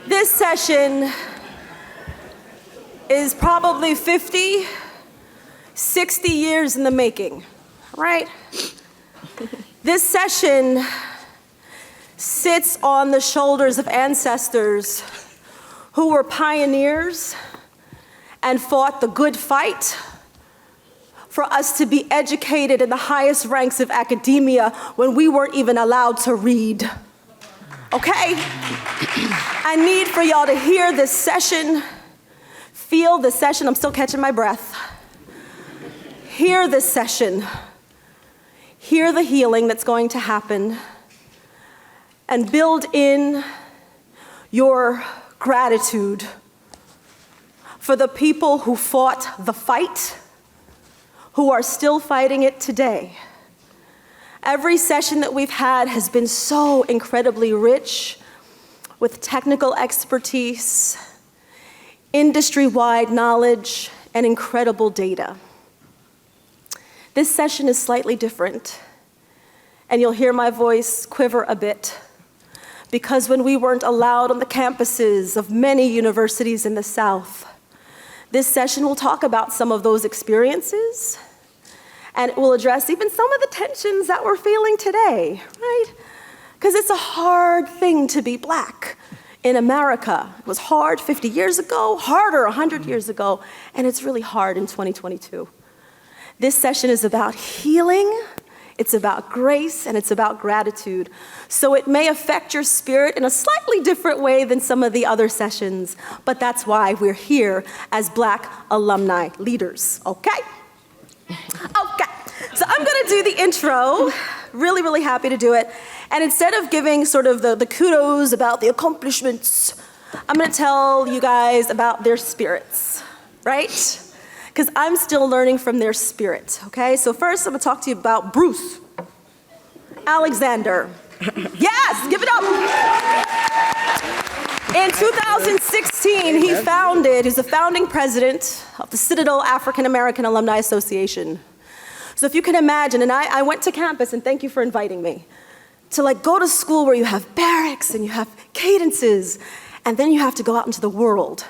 This session is probably 50, 60 years in the making, right? This session sits on the shoulders of ancestors who were pioneers and fought the good fight for us to be educated in the highest ranks of academia when we weren't even allowed to read. Okay? I need for y'all to hear this session, feel this session. I'm still catching my breath. Hear this session. Hear the healing that's going to happen, and build in your gratitude for the people who fought the fight, who are still fighting it today. Every session that we've had has been so incredibly rich with technical expertise, industry-wide knowledge, and incredible data. This session is slightly different, and you'll hear my voice quiver a bit, because when we weren't allowed on the campuses of many universities in the South, this session will talk about some of those experiences, and it will address even some of the tensions that we're feeling today, right? Because it's a hard thing to be Black in America. It was hard 50 years ago, harder 100 years ago, and it's really hard in 2022. This session is about healing, it's about grace, and it's about gratitude. So it may affect your spirit in a slightly different way than some of the other sessions, but that's why we're here as Black alumni leaders, okay? Okay, so I'm gonna do the intro. Really, really happy to do it. And instead of giving sort of the kudos about the accomplishments, I'm gonna tell you guys about their spirits, right? Because I'm still learning from their spirit, okay? So first, I'm gonna talk to you about Bruce Alexander. Yes, give it up. In 2016, he's the founding president of the Citadel African American Alumni Association. So if you can imagine, and I went to campus, and thank you for inviting me, to like go to school where you have barracks and you have cadences, and then you have to go out into the world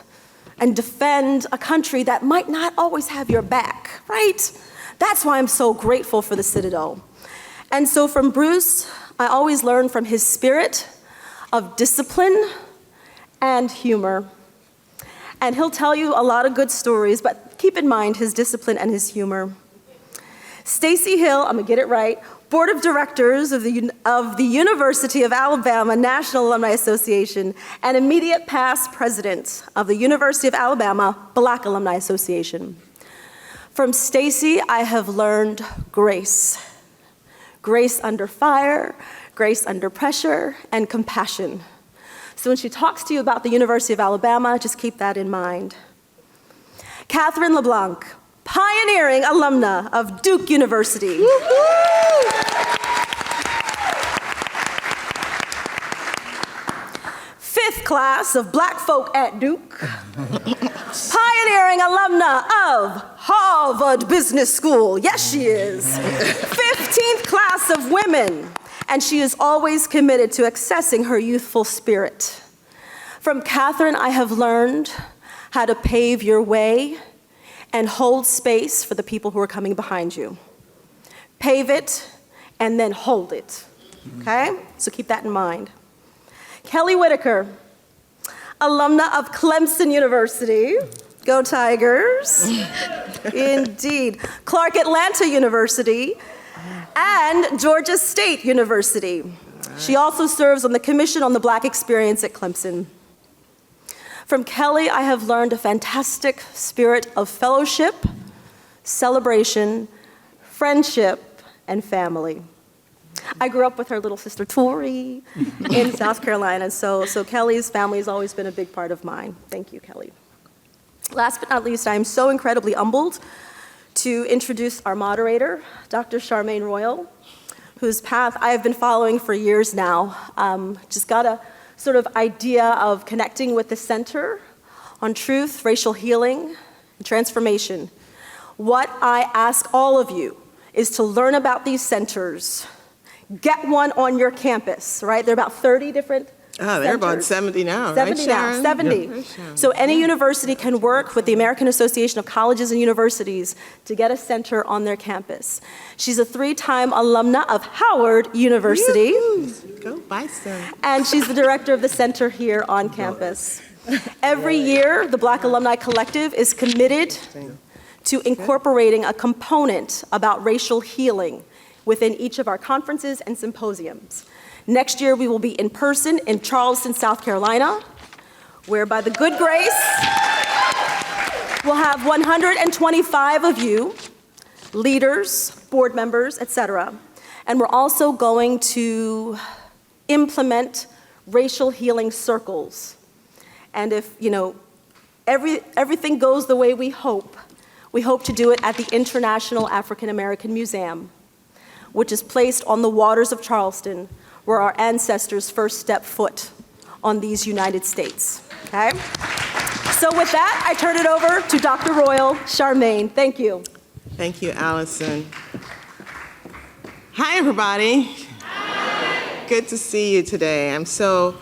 and defend a country that might not always have your back, right? That's why I'm so grateful for the Citadel. And so from Bruce, I always learn from his spirit of discipline and humor. And he'll tell you a lot of good stories, but keep in mind his discipline and his humor. Stacey Hill, I'm gonna get it right, Board of Directors of the University of Alabama National Alumni Association, and immediate past president of the University of Alabama Black Alumni Association. From Stacey, I have learned grace. Grace under fire, grace under pressure, and compassion. So when she talks to you about the University of Alabama, just keep that in mind. Catherine LeBlanc, pioneering alumna of Duke University. Fifth class of Black folk at Duke. Pioneering alumna of Harvard Business School. Yes, she is. 15th class of women. And she is always committed to accessing her youthful spirit. From Catherine, I have learned how to pave your way and hold space for the people who are coming behind you. Pave it and then hold it, okay? So keep that in mind. Kellye Whitaker, alumna of Clemson University. Go Tigers. Indeed. Clark Atlanta University and Georgia State University. She also serves on the Commission on the Black Experience at Clemson. From Kellye, I have learned a fantastic spirit of fellowship, celebration, friendship, and family. I grew up with her little sister Tori in South Carolina, so Kellye's family has always been a big part of mine. Thank you, Kellye. Last but not least, I am so incredibly humbled to introduce our moderator, Dr. Charmaine Royal, whose path I have been following for years now. Just got a sort of idea of connecting with the Center on Truth, Racial Healing, and Transformation. What I ask all of you is to learn about these centers. Get one on your campus, right? There are about 30 different Oh, they're about 70 now, 70 right, now, Sharon? 70. Yeah. So any university can work with the American Association of Colleges and Universities to get a center on their campus. She's a 3-time alumna of Howard University. Yoo-hoo. Go Bison. And she's the director of the center here on campus. Every year, the Black Alumni Collective is committed to incorporating a component about racial healing within each of our conferences and symposiums. Next year, we will be in person in Charleston, South Carolina, where by the good grace, we'll have 125 of you, leaders, board members, et cetera. And we're also going to implement racial healing circles. And if, everything goes the way we hope to do it at the International African American Museum, which is placed on the waters of Charleston, where our ancestors first stepped foot on these United States, okay? So with that, I turn it over to Dr. Royal, Charmaine. Thank you. Thank you, Allison. Hi, everybody. Hi. Good to see you today. I'm so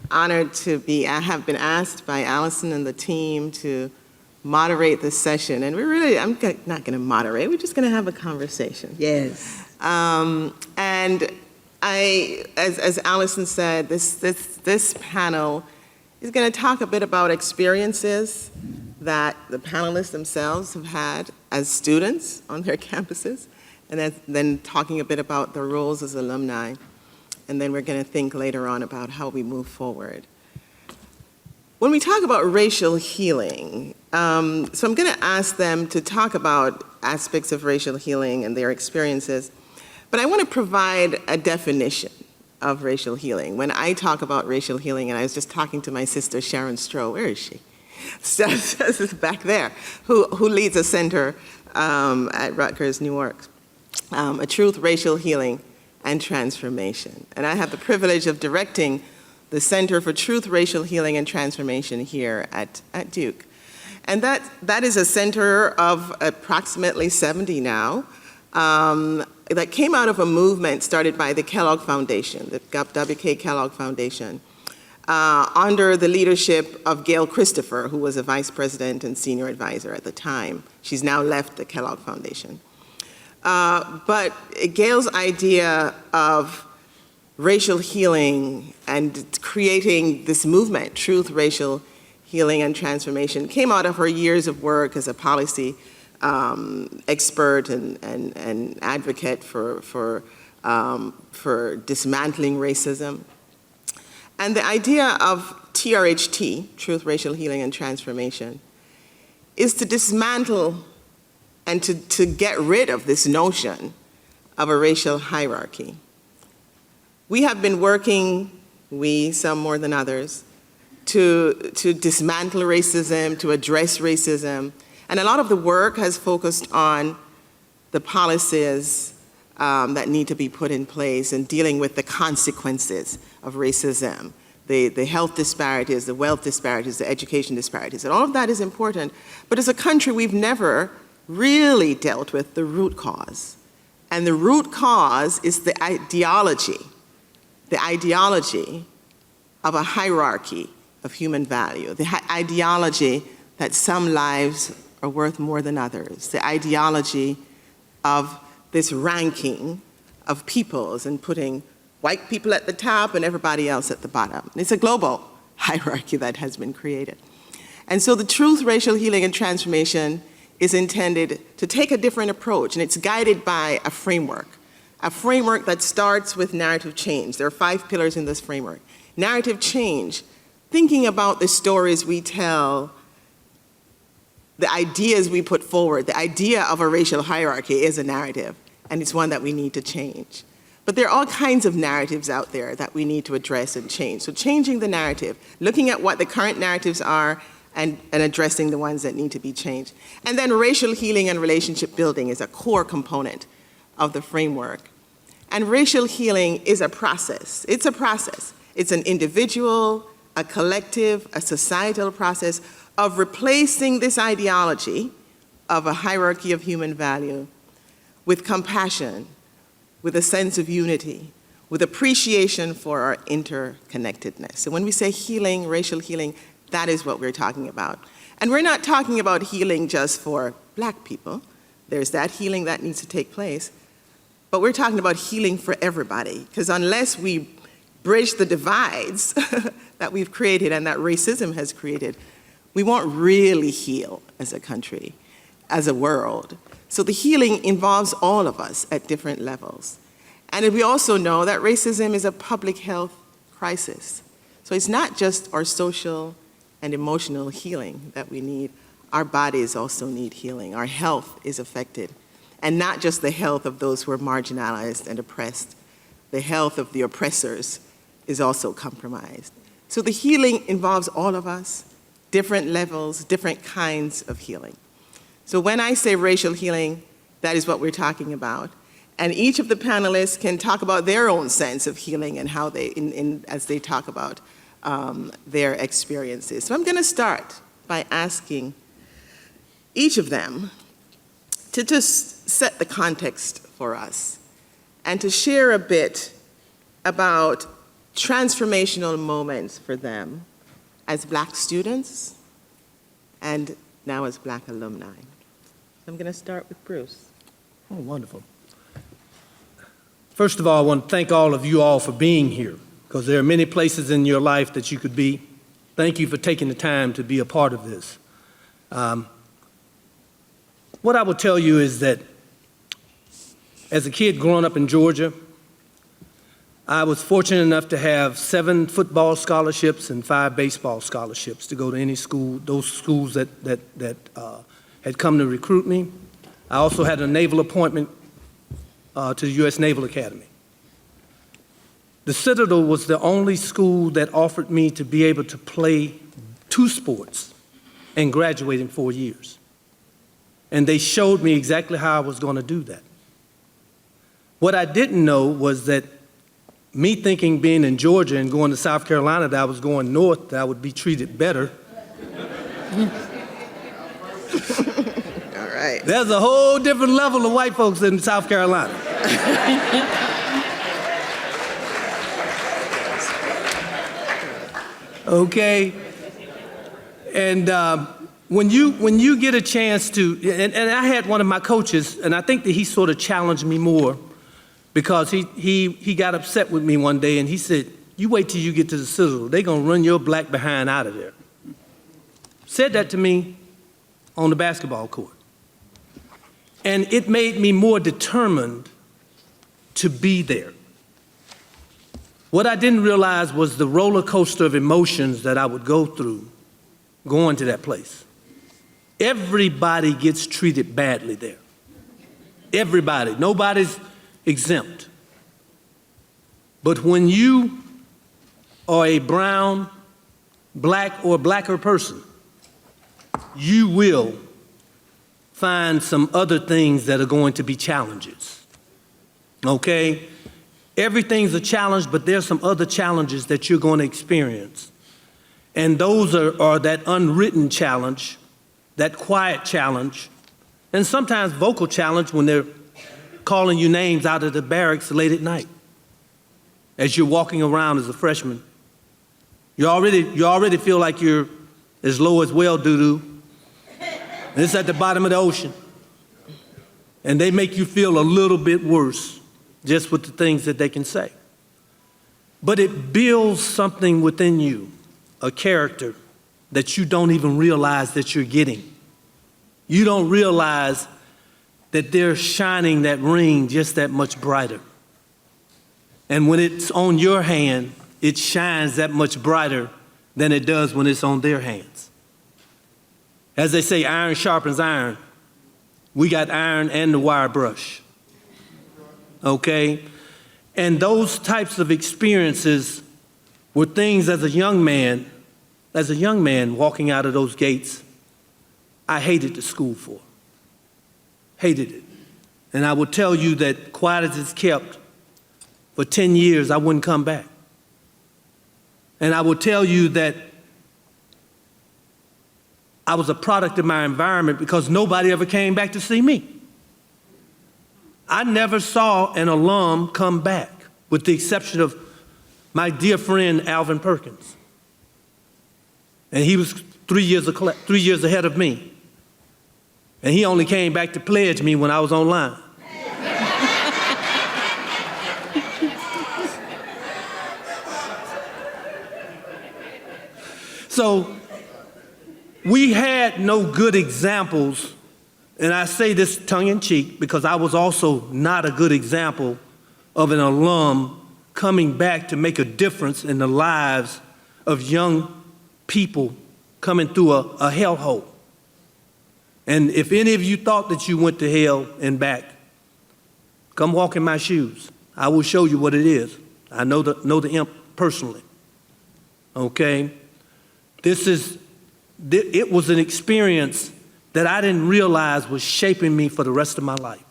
honored I have been asked by Allison and the team to moderate this session. And I'm not gonna moderate, we're just gonna have a conversation. Yes. And as Allison said, this panel is going to talk a bit about experiences that the panelists themselves have had as students on their campuses, and then talking a bit about their roles as alumni. And then we're going to think later on about how we move forward. When we talk about racial healing, so I'm going to ask them to talk about aspects of racial healing and their experiences. But I want to provide a definition of racial healing. When I talk about racial healing, and I was just talking to my sister Sharon Stroh, where is she? Back there, who leads a center at Rutgers, New York, a Truth, Racial Healing, and Transformation. And I have the privilege of directing the Center for Truth, Racial Healing, and Transformation here at Duke. And that is a center of approximately 70 now, that came out of a movement started by the Kellogg Foundation, the W.K. Kellogg Foundation, under the leadership of Gail Christopher, who was a vice president and senior advisor at the time. She's now left the Kellogg Foundation. But Gail's idea of racial healing and creating this movement, Truth, Racial Healing, and Transformation, came out of her years of work as a policy expert and advocate for dismantling racism. And the idea of TRHT, Truth, Racial Healing, and Transformation, is to dismantle and to get rid of this notion of a racial hierarchy. We have been working, some more than others, to dismantle racism, to address racism. And a lot of the work has focused on the policies that need to be put in place and dealing with the consequences of racism, the health disparities, the wealth disparities, the education disparities. And all of that is important. But as a country, we've never really dealt with the root cause. And the root cause is the ideology of a hierarchy of human value, the ideology that some lives are worth more than others, the ideology of this ranking of peoples and putting white people at the top and everybody else at the bottom. It's a global hierarchy that has been created. And so the Truth, Racial Healing, and Transformation is intended to take a different approach, and it's guided by a framework that starts with narrative change. There are 5 pillars in this framework. Narrative change, thinking about the stories we tell, the ideas we put forward. The idea of a racial hierarchy is a narrative, and it's one that we need to change. But there are all kinds of narratives out there that we need to address and change. So changing the narrative, looking at what the current narratives are, and addressing the ones that need to be changed. And then racial healing and relationship building is a core component of the framework. And racial healing is a process. It's a process. It's an individual, a collective, a societal process of replacing this ideology of a hierarchy of human value with compassion, with a sense of unity, with appreciation for our interconnectedness. So when we say healing, racial healing, that is what we're talking about. And we're not talking about healing just for Black people. There's that healing that needs to take place. But we're talking about healing for everybody, because unless we bridge the divides that we've created and that racism has created, we won't really heal as a country, as a world. So the healing involves all of us at different levels. And we also know that racism is a public health crisis. So it's not just our social and emotional healing that we need. Our bodies also need healing. Our health is affected. And not just the health of those who are marginalized and oppressed. The health of the oppressors is also compromised. So the healing involves all of us, different levels, different kinds of healing. So when I say racial healing, that is what we're talking about. And each of the panelists can talk about their own sense of healing and how they, as they talk about their experiences. So I'm going to start by asking each of them to just set the context for us and to share a bit about transformational moments for them as Black students and now as Black alumni. I'm going to start with Bruce. Oh, wonderful. First of all, I want to thank all of you all for being here, because there are many places in your life that you could be. Thank you for taking the time to be a part of this. What I will tell you is that as a kid growing up in Georgia, I was fortunate enough to have 7 football scholarships and 5 baseball scholarships to go to any school, those schools that had come to recruit me. I also had a naval appointment to the U.S. Naval Academy. The Citadel was the only school that offered me to be able to play 2 sports and graduate in 4 years. And they showed me exactly how I was going to do that. What I didn't know was that me thinking being in Georgia and going to South Carolina that I was going north, that I would be treated better. All right. There's a whole different level of white folks in South Carolina. Okay? And when you get a chance to, and I had one of my coaches, and I think that he sort of challenged me more, because he got upset with me one day and he said, "You wait till you get to the Citadel, they're gonna run your Black behind out of there." Said that to me on the basketball court. And it made me more determined to be there. What I didn't realize was the roller coaster of emotions that I would go through going to that place. Everybody gets treated badly there. Everybody, nobody's exempt. But when you are a brown, Black, or blacker person, you will find some other things that are going to be challenges. Okay? Everything's a challenge, but there's some other challenges that you're going to experience. And those are that unwritten challenge, that quiet challenge, and sometimes vocal challenge when they're calling you names out of the barracks late at night as you're walking around as a freshman. You already feel like you're as low as well doo-doo. And it's at the bottom of the ocean. And they make you feel a little bit worse just with the things that they can say. But it builds something within you, a character that you don't even realize that you're getting. You don't realize that they're shining that ring just that much brighter. And when it's on your hand, it shines that much brighter than it does when it's on their hands. As they say, iron sharpens iron. We got iron and the wire brush. Okay? And those types of experiences were things as a young man walking out of those gates, I hated the school for. Hated it. And I will tell you that quiet as it's kept, for 10 years I wouldn't come back. And I will tell you that I was a product of my environment because nobody ever came back to see me. I never saw an alum come back. with the exception of my dear friend Alvin Perkins. And he was 3 years ahead of me. And he only came back to pledge me when I was online. So we had no good examples, and I say this tongue-in-cheek because I was also not a good example of an alum coming back to make a difference in the lives of young people coming through a hellhole. And if any of you thought that you went to hell and back, come walk in my shoes. I will show you what it is. I know the imp personally. Okay? It was an experience that I didn't realize was shaping me for the rest of my life.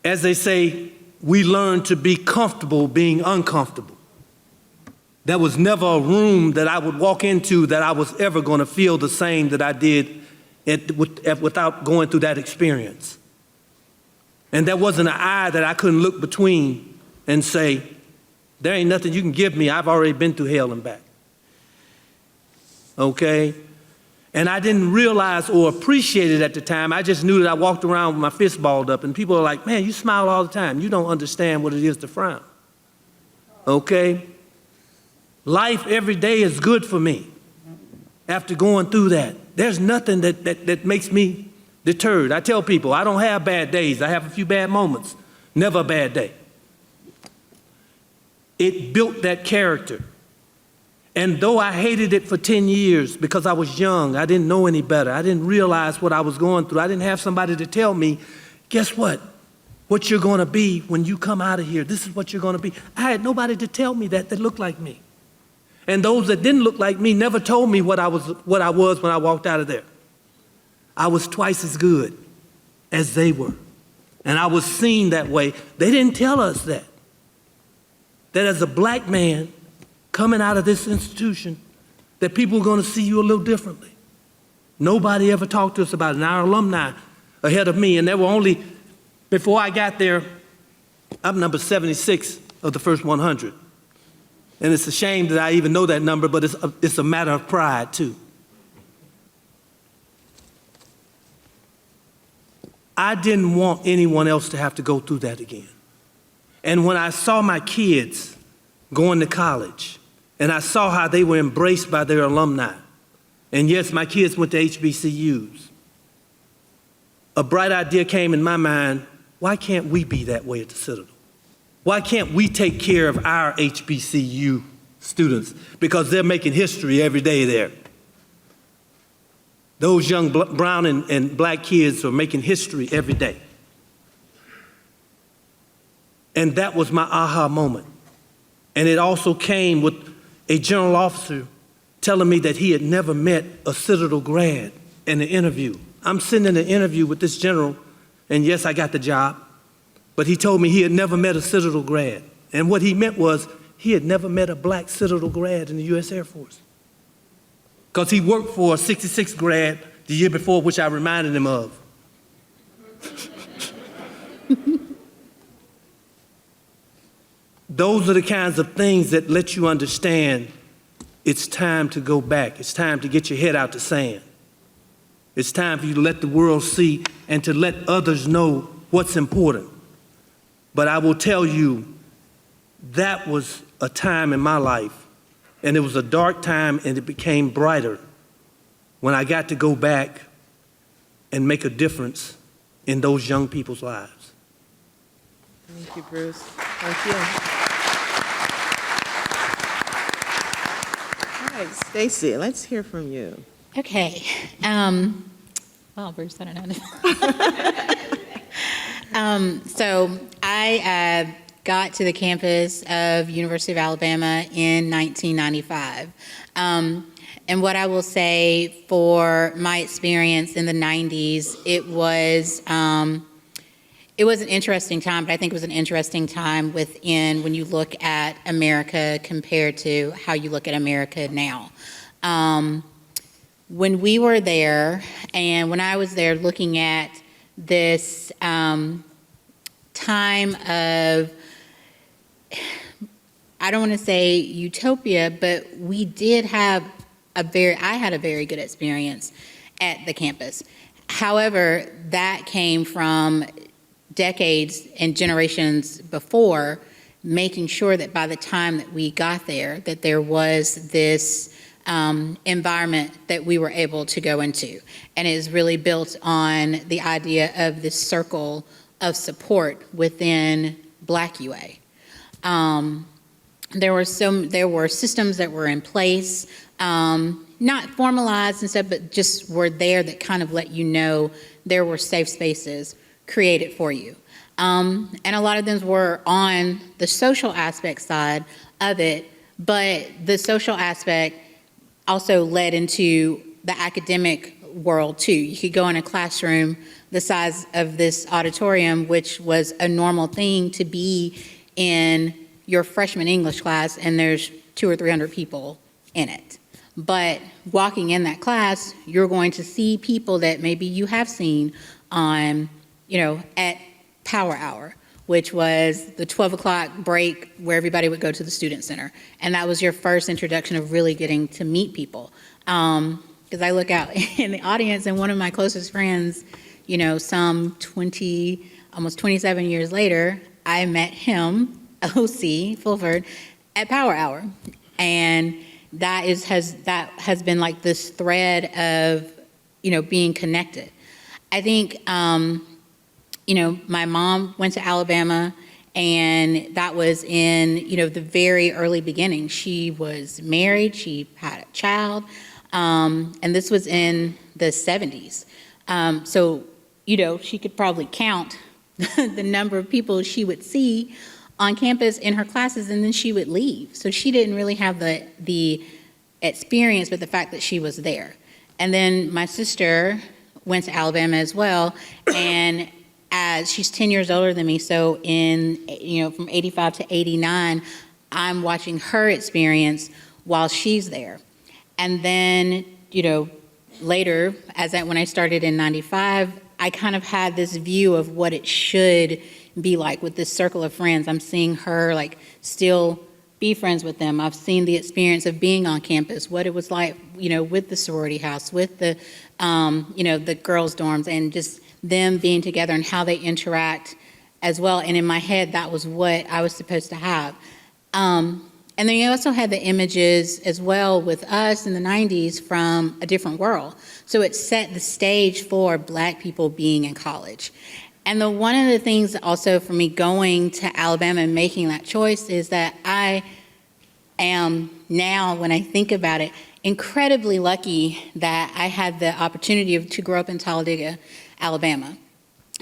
As they say, we learn to be comfortable being uncomfortable. There was never a room that I would walk into that I was ever going to feel the same that I did without going through that experience. And there wasn't an eye that I couldn't look between and say, there ain't nothing you can give me. I've already been through hell and back. Okay? And I didn't realize or appreciate it at the time. I just knew that I walked around with my fist balled up, and people are like, man, you smile all the time. You don't understand what it is to frown. Okay? Life every day is good for me after going through that. There's nothing that makes me deterred. I tell people, I don't have bad days. I have a few bad moments. Never a bad day. It built that character. And though I hated it for 10 years because I was young, I didn't know any better. I didn't realize what I was going through. I didn't have somebody to tell me, guess what? What you're going to be when you come out of here. This is what you're going to be. I had nobody to tell me that looked like me. And those that didn't look like me never told me what I was when I walked out of there. I was twice as good as they were. And I was seen that way. They didn't tell us that. That as a black man coming out of this institution, that people were going to see you a little differently. Nobody ever talked to us about it. And our alumni ahead of me, and there were only, before I got there, I'm number 76 of the first 100. And it's a shame that I even know that number, but it's a matter of pride too. I didn't want anyone else to have to go through that again. And when I saw my kids going to college, and I saw how they were embraced by their alumni, and yes, my kids went to HBCUs, a bright idea came in my mind, why can't we be that way at the Citadel? Why can't we take care of our HBCU students? Because they're making history every day there. Those young brown and black kids are making history every day. And that was my aha moment. And it also came with a general officer telling me that he had never met a Citadel grad in an interview. I'm sitting in an interview with this general, and yes, I got the job, but he told me he had never met a Citadel grad. And what he meant was he had never met a black Citadel grad in the U.S. Air Force. Because he worked for a 66 grad the year before, which I reminded him of. Those are the kinds of things that let you understand it's time to go back. It's time to get your head out the sand. It's time for you to let the world see and to let others know what's important. But I will tell you, that was a time in my life, and it was a dark time, and it became brighter when I got to go back and make a difference in those young people's lives. Thank you, Bruce. Thank you. All right, Stacey, let's hear from you. Okay. Well, Bruce, I don't know. So I got to the campus of University of Alabama in 1995. And what I will say for my experience in the 90s, it was an interesting time, but I think it was an interesting time when you look at America compared to how you look at America now. When we were time when I was there looking at this time of, I don't want to say utopia, but we did have I had a very good experience at the campus. However, that came from decades and generations before, making sure that by the time that we got there, that there was this environment that we were able to go into. And it is really built on the idea of this circle of support within Black UA. There were systems that were in place, not formalized and stuff, but just were there that kind of let you know there were safe spaces created for you. And a lot of them were on the social aspect side of it, but the social aspect also led into the academic world too. You could go in a classroom the size of this auditorium, which was a normal thing to be in your freshman English class, and there's 200 or 300 people in it. But walking in that class, you're going to see people that maybe you have seen on, at Power Hour, which was the 12 o'clock break where everybody would go to the student center. And that was your first introduction of really getting to meet people. Because I look out in the audience, and one of my closest friends, some 20, almost 27 years later, I met him, OC Fulford, at Power Hour. And that has been like this thread of, being connected. I think, my mom went to Alabama, and that was in, the very early beginning. She was married, she had a child, and this was in the 70s. So, she could probably count the number of people she would see on campus in her classes, and then she would leave. So she didn't really have the experience with the fact that she was there. And then my sister went to Alabama as well, and as she's 10 years older than me, so from 85 to 89, I'm watching her experience while she's there. And then, later, when I started in 95, I kind of had this view of what it should be like with this circle of friends. I'm seeing her still be friends with them. I've seen the experience of being on campus, what it was like, with the sorority house, with the, the girls' dorms, and just them being together and how they interact as well. And in my head, that was what I was supposed to have. And then you also had the images as well with us in the 90s from a different world. So it set the stage for Black people being in college. And one of the things also for me going to Alabama and making that choice is that I am now, when I think about it, incredibly lucky that I had the opportunity to grow up in Talladega, Alabama.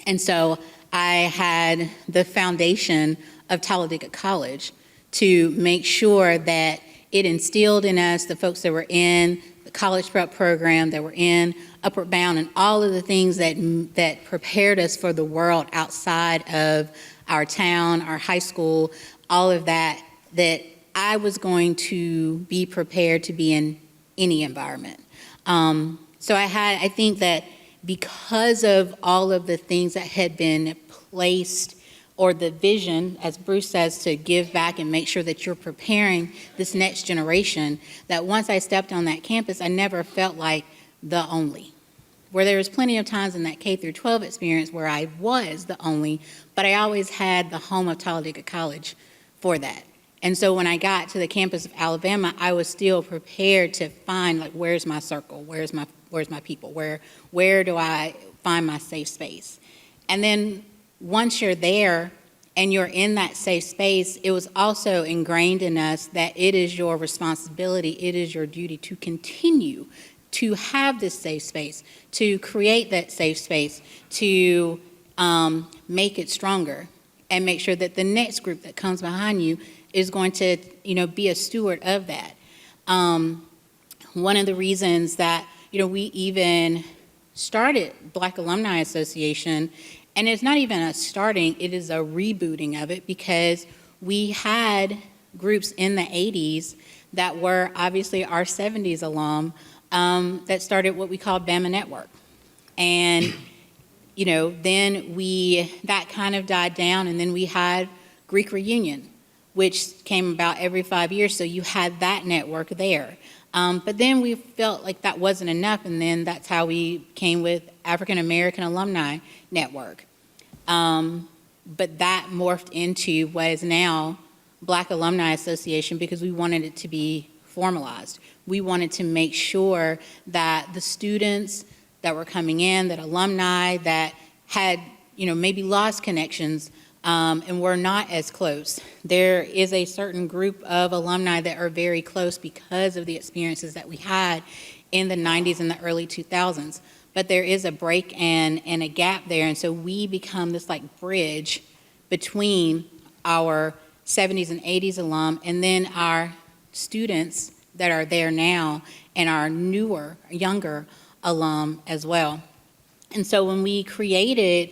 And so I had the foundation of Talladega College to make sure that it instilled in us, the folks that were in the college prep program, that were in Upward Bound, and all of the things that prepared us for the world outside of our town, our high school, all of that I was going to be prepared to be in any environment. So I think that because of all of the things that had been placed, or the vision, as Bruce says, to give back and make sure that you're preparing this next generation, that once I stepped on that campus, I never felt like the only. Where there was plenty of times in that K through 12 experience where I was the only, but I always had the home of Talladega College for that. And so when I got to the campus of Alabama, I was still prepared to find, where's my circle? Where's my people? Where do I find my safe space? And then once you're there and you're in that safe space, it was also ingrained in us that it is your responsibility, it is your duty to continue to have this safe space, to create that safe space, to make it stronger, and make sure that the next group that comes behind you is going to, be a steward of that. One of the reasons that, we even started Black Alumni Association, and it's not even a starting, it is a rebooting of it, because we had groups in the 80s that were obviously our 70s alum that started what we called Bama Network. And then that kind of died down, and then we had Greek Reunion, which came about every 5 years, so you had that network there. But then we felt like that wasn't enough, and then that's how we came with African American Alumni Network. But that morphed into what is now Black Alumni Association because we wanted it to be formalized. We wanted to make sure that the students that were coming in, that alumni that had, maybe lost connections and were not as close. There is a certain group of alumni that are very close because of the experiences that we had in the 90s and the early 2000s. But there is a break and a gap there, and so we become this bridge between our 70s and 80s alum and then our students that are there now and our newer, younger alum as well. And so when we created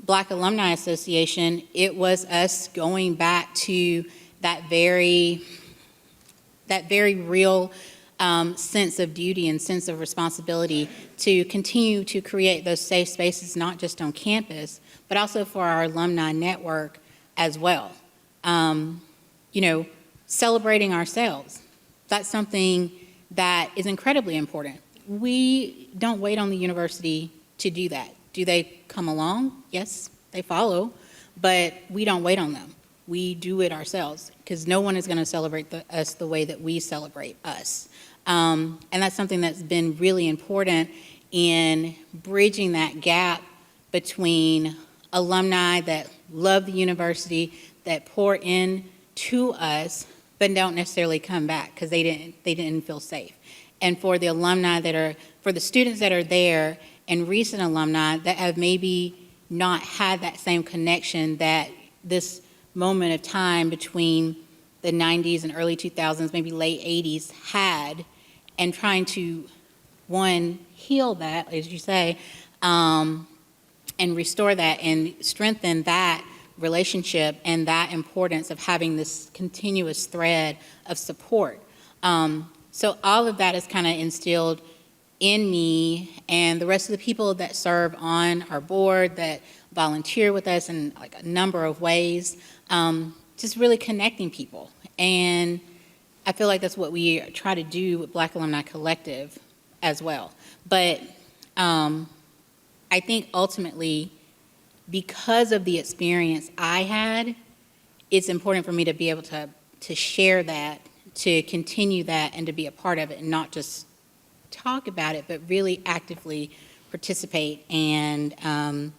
Black Alumni Association, it was us going back to that very real sense of duty and sense of responsibility to continue to create those safe spaces, not just on campus, but also for our alumni network as well. Celebrating ourselves. That's something that is incredibly important. We don't wait on the university to do that. Do they come along? Yes, they follow, but we don't wait on them. We do it ourselves because no one is going to celebrate us the way that we celebrate us. And that's something that's been really important in bridging that gap between alumni that love the university, that pour in to us, but don't necessarily come back because they didn't feel safe. And for the alumni for the students that are there and recent alumni that have maybe not had that same connection that this moment of time between the 90s and early 2000s, maybe late 80s had, and trying to, one, heal that, as you say, and restore that and strengthen that relationship and that importance of having this continuous thread of support. So all of that is kind of instilled in me and the rest of the people that serve on our board, that volunteer with us in a number of ways, just really connecting people. And I feel like that's what we try to do with Black Alumni Collective as well. But I think ultimately, because of the experience I had, it's important for me to be able to share that, to continue that, and to be a part of it, and not just talk about it, but really actively participate and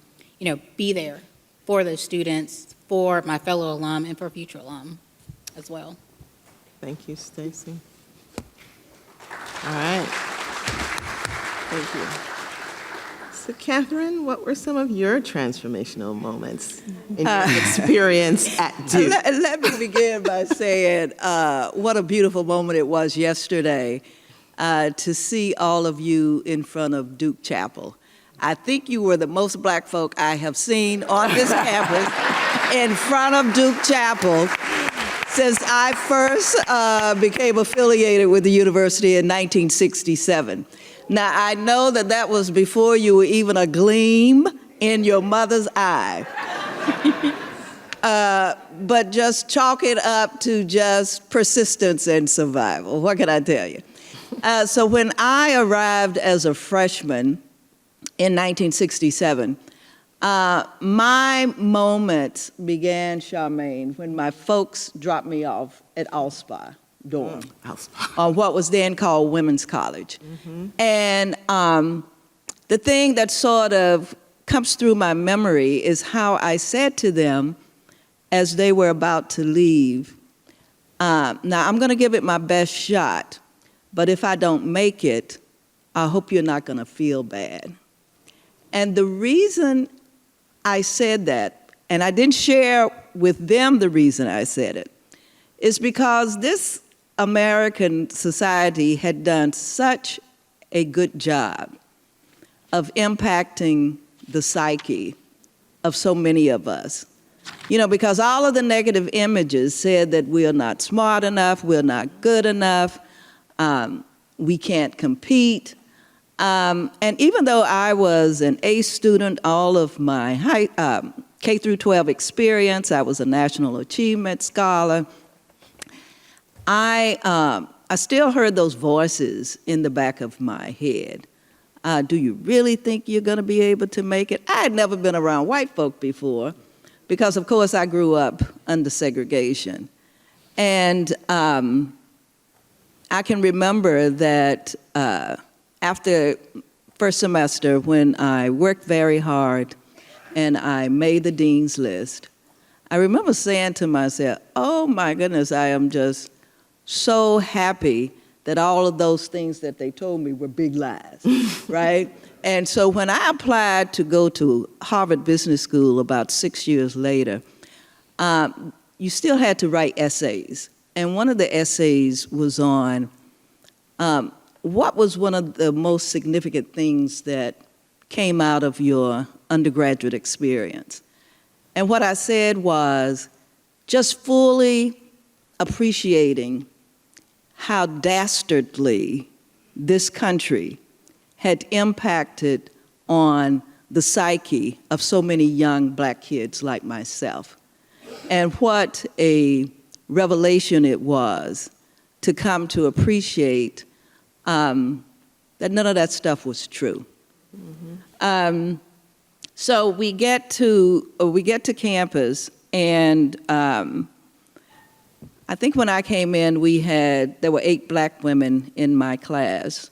be there for those students, for my fellow alum, and for future alum as well. Thank you, Stacey. All right. Thank you. So, Catherine, what were some of your transformational moments in your experience at Duke? Let me begin by saying what a beautiful moment it was yesterday to see all of you in front of Duke Chapel. I think you were the most Black folk I have seen on this campus in front of Duke Chapel since I first became affiliated with the university in 1967. Now, I know that was before you were even a gleam in your mother's eye. But just chalk it up to just persistence and survival. What can I tell you? So when I arrived as a freshman in 1967, my moment began, Charmaine, when my folks dropped me off at Allspa dorm, on what was then called Women's College. Mm-hmm. And the thing that sort of comes through my memory is how I said to them as they were about to leave, now I'm going to give it my best shot, but if I don't make it, I hope you're not going to feel bad. And the reason I said that, and I didn't share with them the reason I said it, is because this American society had done such a good job of impacting the psyche of so many of us. Because all of the negative images said that we're not smart enough, we're not good enough, we can't compete, And even though I was an A student all of my K through 12 experience, I was a National Achievement Scholar, I still heard those voices in the back of my head. Do you really think you're going to be able to make it? I had never been around white folk before because, of course, I grew up under segregation. And I can remember that after first semester, when I worked very hard and I made the dean's list, I remember saying to myself, oh my goodness, I am just so happy that all of those things that they told me were big lies, right? And so when I applied to go to Harvard Business School about 6 years later, you still had to write essays. And one of the essays was on what was one of the most significant things that came out of your undergraduate experience. And what I said was just fully appreciating how dastardly this country had impacted on the psyche of so many young black kids like myself. And what a revelation it was to come to appreciate that none of that stuff was true. Mm-hmm. So we get to campus, and I think when I came in, there were 8 black women in my class,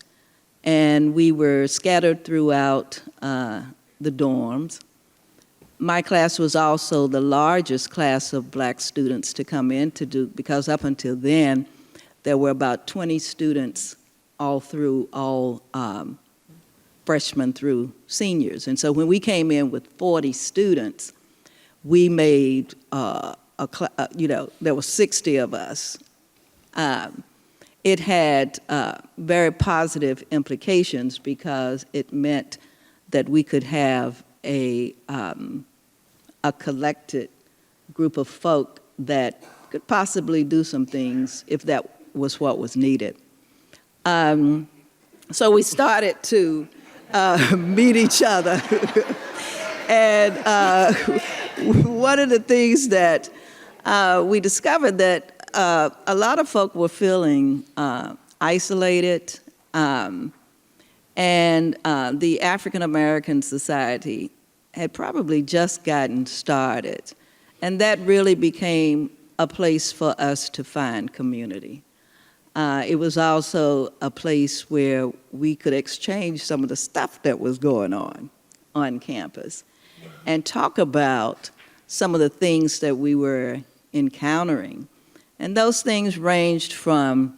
and we were scattered throughout the dorms. My class was also the largest class of black students to come in to Duke, because up until then, there were about 20 students all freshmen through seniors. And so when we came in with 40 students, we made, there were 60 of us. It had very positive implications because it meant that we could have a collected group of folk that could possibly do some things if that was what was needed. So we started to meet each other. And one of the things that we discovered that a lot of folk were feeling isolated, and the African American Society had probably just gotten started. And that really became a place for us to find community. It was also a place where we could exchange some of the stuff that was going on campus and talk about some of the things that we were encountering. And those things ranged from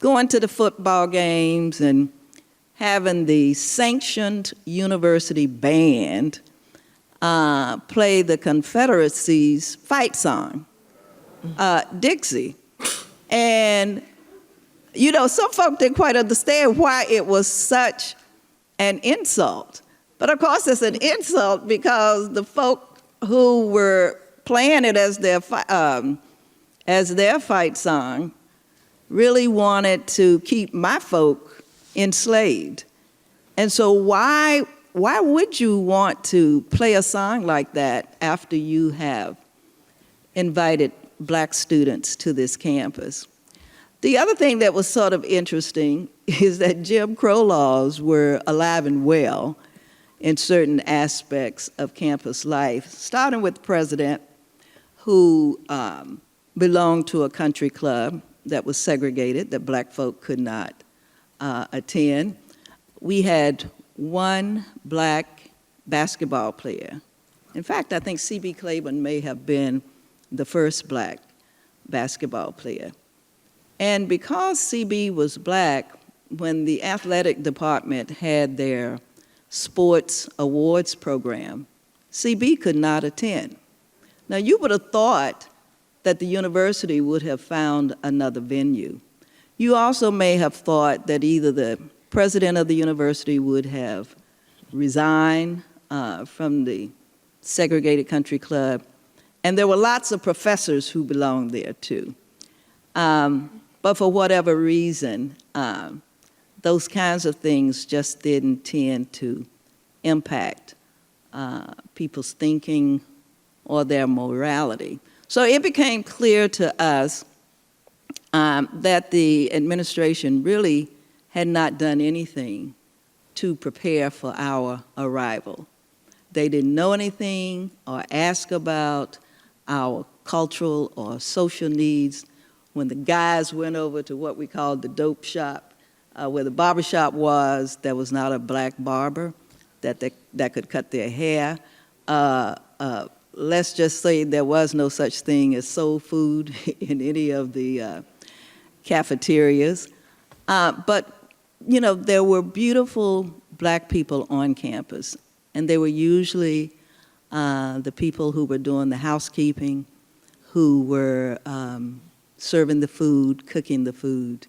going to the football games and having the sanctioned university band play the Confederacy's fight song, Dixie. And, some folk didn't quite understand why it was such an insult. But of course, it's an insult because the folk who were playing it as their fight song really wanted to keep my folk enslaved. And so why would you want to play a song like that after you have invited black students to this campus? The other thing that was sort of interesting is that Jim Crow laws were alive and well in certain aspects of campus life, starting with the president, who belonged to a country club that was segregated, that black folk could not attend. We had one black basketball player. In fact, I think C.B. Claiborne may have been the first black basketball player. And because C.B. was black, when the athletic department had their sports awards program, C.B. could not attend. Now, you would have thought that the university would have found another venue. You also may have thought that either the president of the university would have resigned from the segregated country club, and there were lots of professors who belonged there too. But for whatever reason, those kinds of things just didn't tend to impact people's thinking or their morality. So it became clear to us that the administration really had not done anything to prepare for our arrival. They didn't know anything or ask about our cultural or social needs. When the guys went over to what we called the dope shop, where the barber shop was, there was not a black barber that could cut their hair. Let's just say there was no such thing as soul food in any of the cafeterias. But, you know, there were beautiful black people on campus, and they were usually the people who were doing the housekeeping, who were serving the food, cooking the food.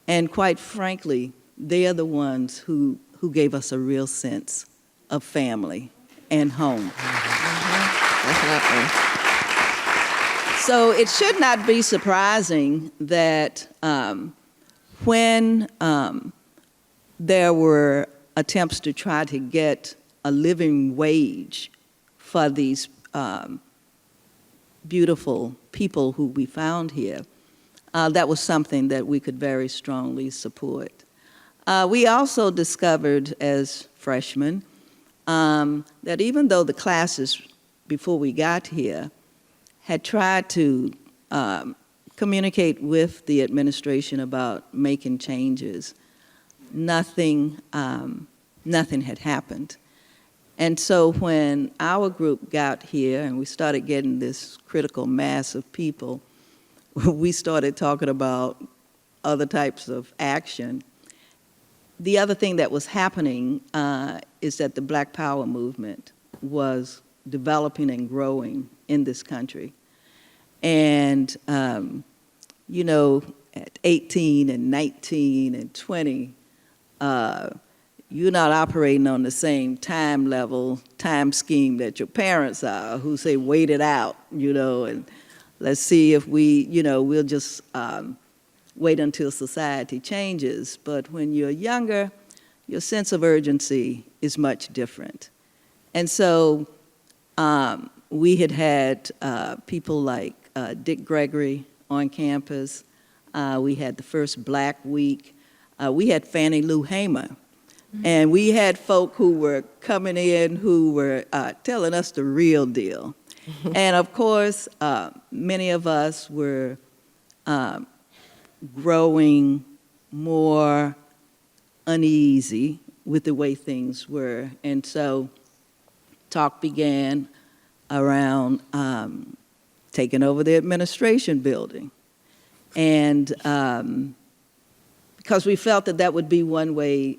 And quite frankly, they are the ones who gave us a real sense of family and home. So it should not be surprising that when there were attempts to try to get a living wage for these beautiful people who we found here, that was something that we could very strongly support. We also discovered as freshmen that even though the classes before we got here had tried to communicate with the administration about making changes, nothing had happened. And so when our group got here and we started getting this critical mass of people, we started talking about other types of action. The other thing that was happening is that the Black Power movement was developing and growing in this country. And, you know, at 18 and 19 and 20, you're not operating on the same time level, time scheme that your parents are, who say, wait it out, you know, and let's see if we'll just wait until society changes. But when you're younger, your sense of urgency is much different. And so we had people like Dick Gregory on campus. We had the first Black Week. We had Fannie Lou Hamer. And we had folk who were coming in who were telling us the real deal. And of course, many of us were growing more uneasy with the way things were. And so talk began around taking over the administration building. And because we felt that that would be one way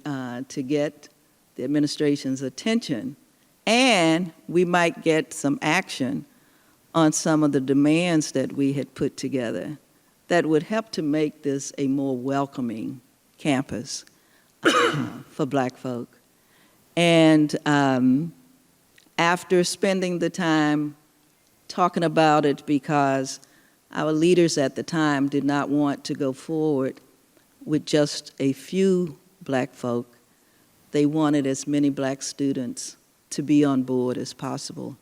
to get the administration's attention, and we might get some action on some of the demands that we had put together that would help to make this a more welcoming campus for Black folk. And after spending the time talking about it, because our leaders at the time did not want to go forward with just a few Black folk, they wanted as many Black students to be on board as possible.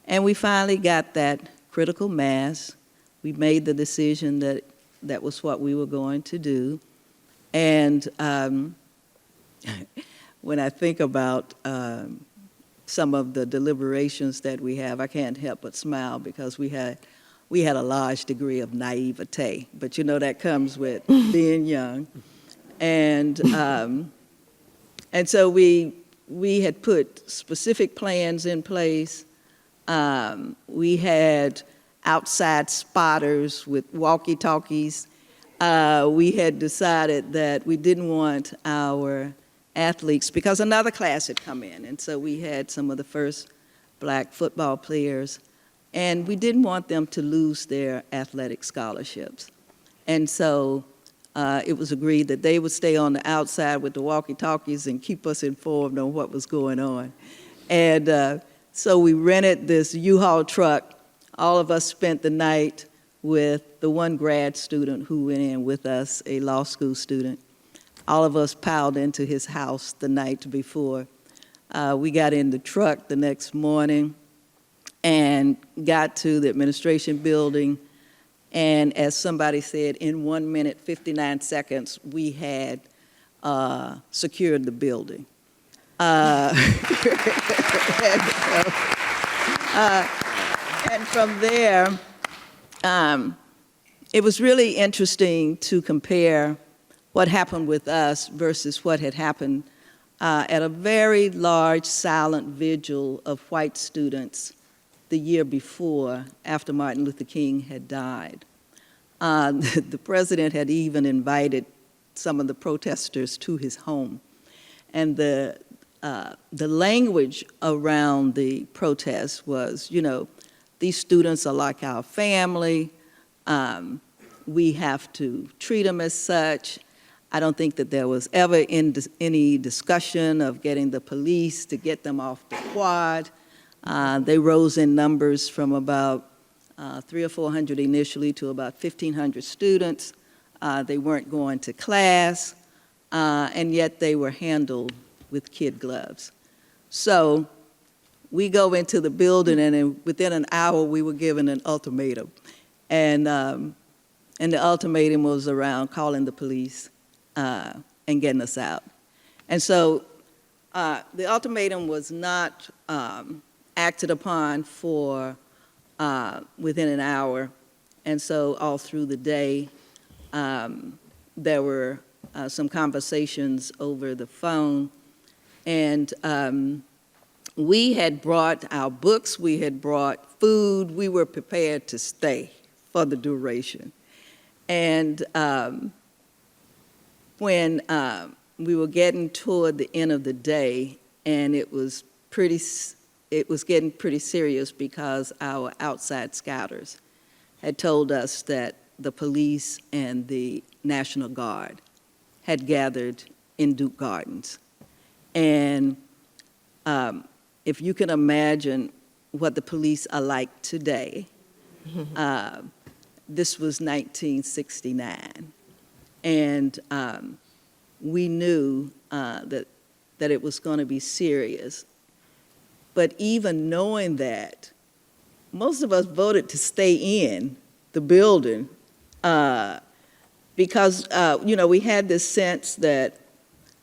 And we finally got that critical mass. We made the decision that that was what we were going to do. And when I think about some of the deliberations that we have, I can't help but smile, because we had a large degree of naivete, but you know that comes with being young. And so we had put specific plans in place. We had outside spotters with walkie-talkies. We had decided that we didn't want our athletes, because another class had come in, and so we had some of the first Black football players, and we didn't want them to lose their athletic scholarships. And so it was agreed that they would stay on the outside with the walkie-talkies and keep us informed on what was going on. And so we rented this U-Haul truck. All of us spent the night with the one grad student who went in with us, a law school student. all of us piled into his house the night before. We got in the truck the next morning and got to the administration building. And as somebody said, in 1 minute, 59 seconds, we had secured the building. And from there, it was really interesting to compare what happened with us versus what had happened at a very large silent vigil of white students the year before, after Martin Luther King had died. The president had even invited some of the protesters to his home. And the language around the protest was, you know, these students are like our family. We have to treat them as such. I don't think that there was ever any discussion of getting the police to get them off the quad. They rose in numbers from about 300 or 400 initially to about 1,500 students. They weren't going to class, and yet they were handled with kid gloves. So we go into the building, and within an hour, we were given an ultimatum. And the ultimatum was around calling the police and getting us out. And so the ultimatum was not acted upon for within an hour. And so all through the day, there were some conversations over the phone. And we had brought our books, we had brought food, we were prepared to stay for the duration. And when we were getting toward the end of the day, and it was getting pretty serious because our outside scouters had told us that the police and the National Guard had gathered in Duke Gardens. And if you can imagine what the police are like today, this was 1969. And we knew that it was going to be serious. But even knowing that, most of us voted to stay in the building because, you know, we had this sense that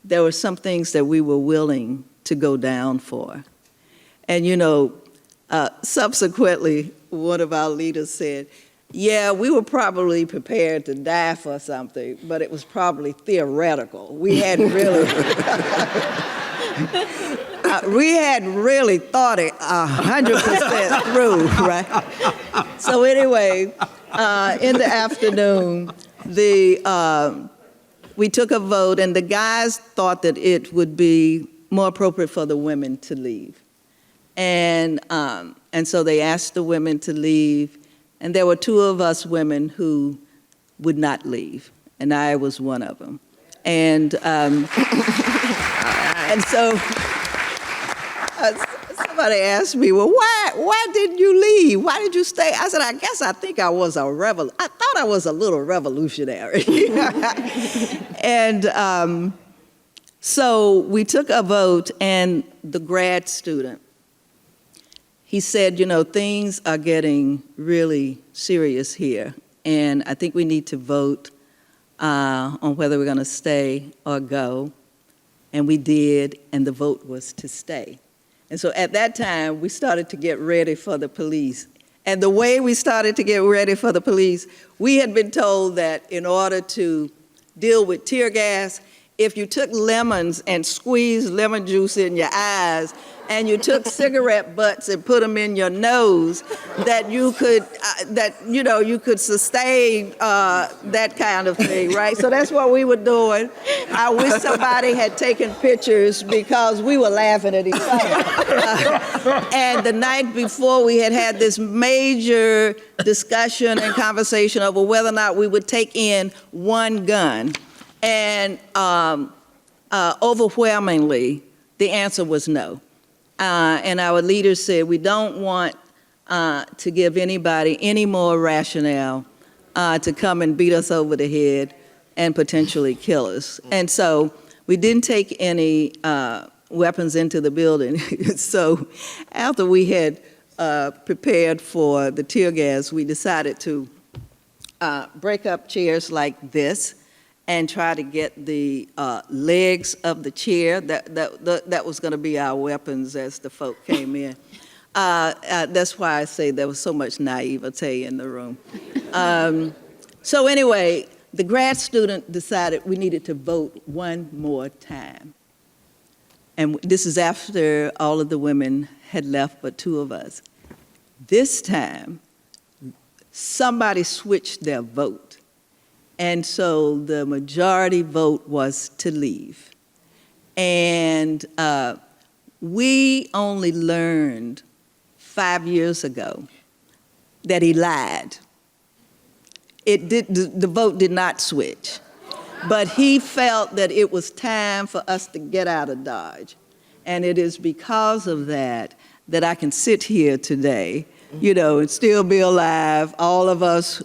there were some things that we were willing to go down for. And, you know, subsequently, one of our leaders said, yeah, we were probably prepared to die for something, but it was probably theoretical. We hadn't really, thought it 100% through, right? So anyway, in the afternoon, we took a vote, and the guys thought that it would be more appropriate for the women to leave. And so they asked the women to leave, and there were two of us women who would not leave, and I was one of them. And so somebody asked me, well, why didn't you leave? Why did you stay? I said, I think I was I thought I was a little revolutionary. And so we took a vote, and the grad student, he said, you know, things are getting really serious here, and I think we need to vote on whether we're going to stay or go. And we did, and the vote was to stay. And so at that time, we started to get ready for the police. And the way we started to get ready for the police, we had been told that in order to deal with tear gas, if you took lemons and squeezed lemon juice in your eyes, and you took cigarette butts and put them in your nose, that you could, you could sustain that kind of thing, right? So that's what we were doing. I wish somebody had taken pictures because we were laughing at each other. And the night before, we had this major discussion and conversation over whether or not we would take in one gun. And overwhelmingly, the answer was no. And our leaders said, we don't want to give anybody any more rationale to come and beat us over the head and potentially kill us. And so we didn't take any weapons into the building. So after we had prepared for the tear gas, we decided to break up chairs like this and try to get the legs of the chair. That was going to be our weapons as the folk came in. That's why I say there was so much naivete in the room. So anyway, the grad student decided we needed to vote one more time. And this is after all of the women had left but two of us. This time, somebody switched their vote. And so the majority vote was to leave. And we only learned 5 years ago that he lied. The vote did not switch. But he felt that it was time for us to get out of Dodge. And it is because of that that I can sit here today, and still be alive. All of us,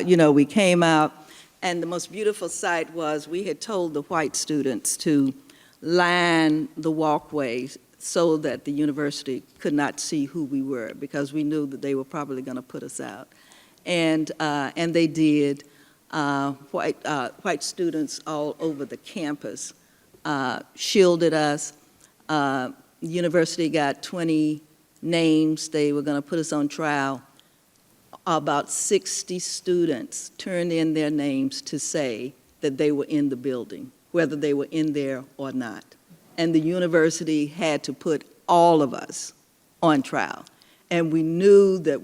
we came out. And the most beautiful sight was we had told the white students to line the walkways so that the university could not see who we were, because we knew that they were probably going to put us out. And they did. White students all over the campus shielded us. The university got 20 names. They were going to put us on trial. About 60 students turned in their names to say that they were in the building, whether they were in there or not. And the university had to put all of us on trial. And we knew that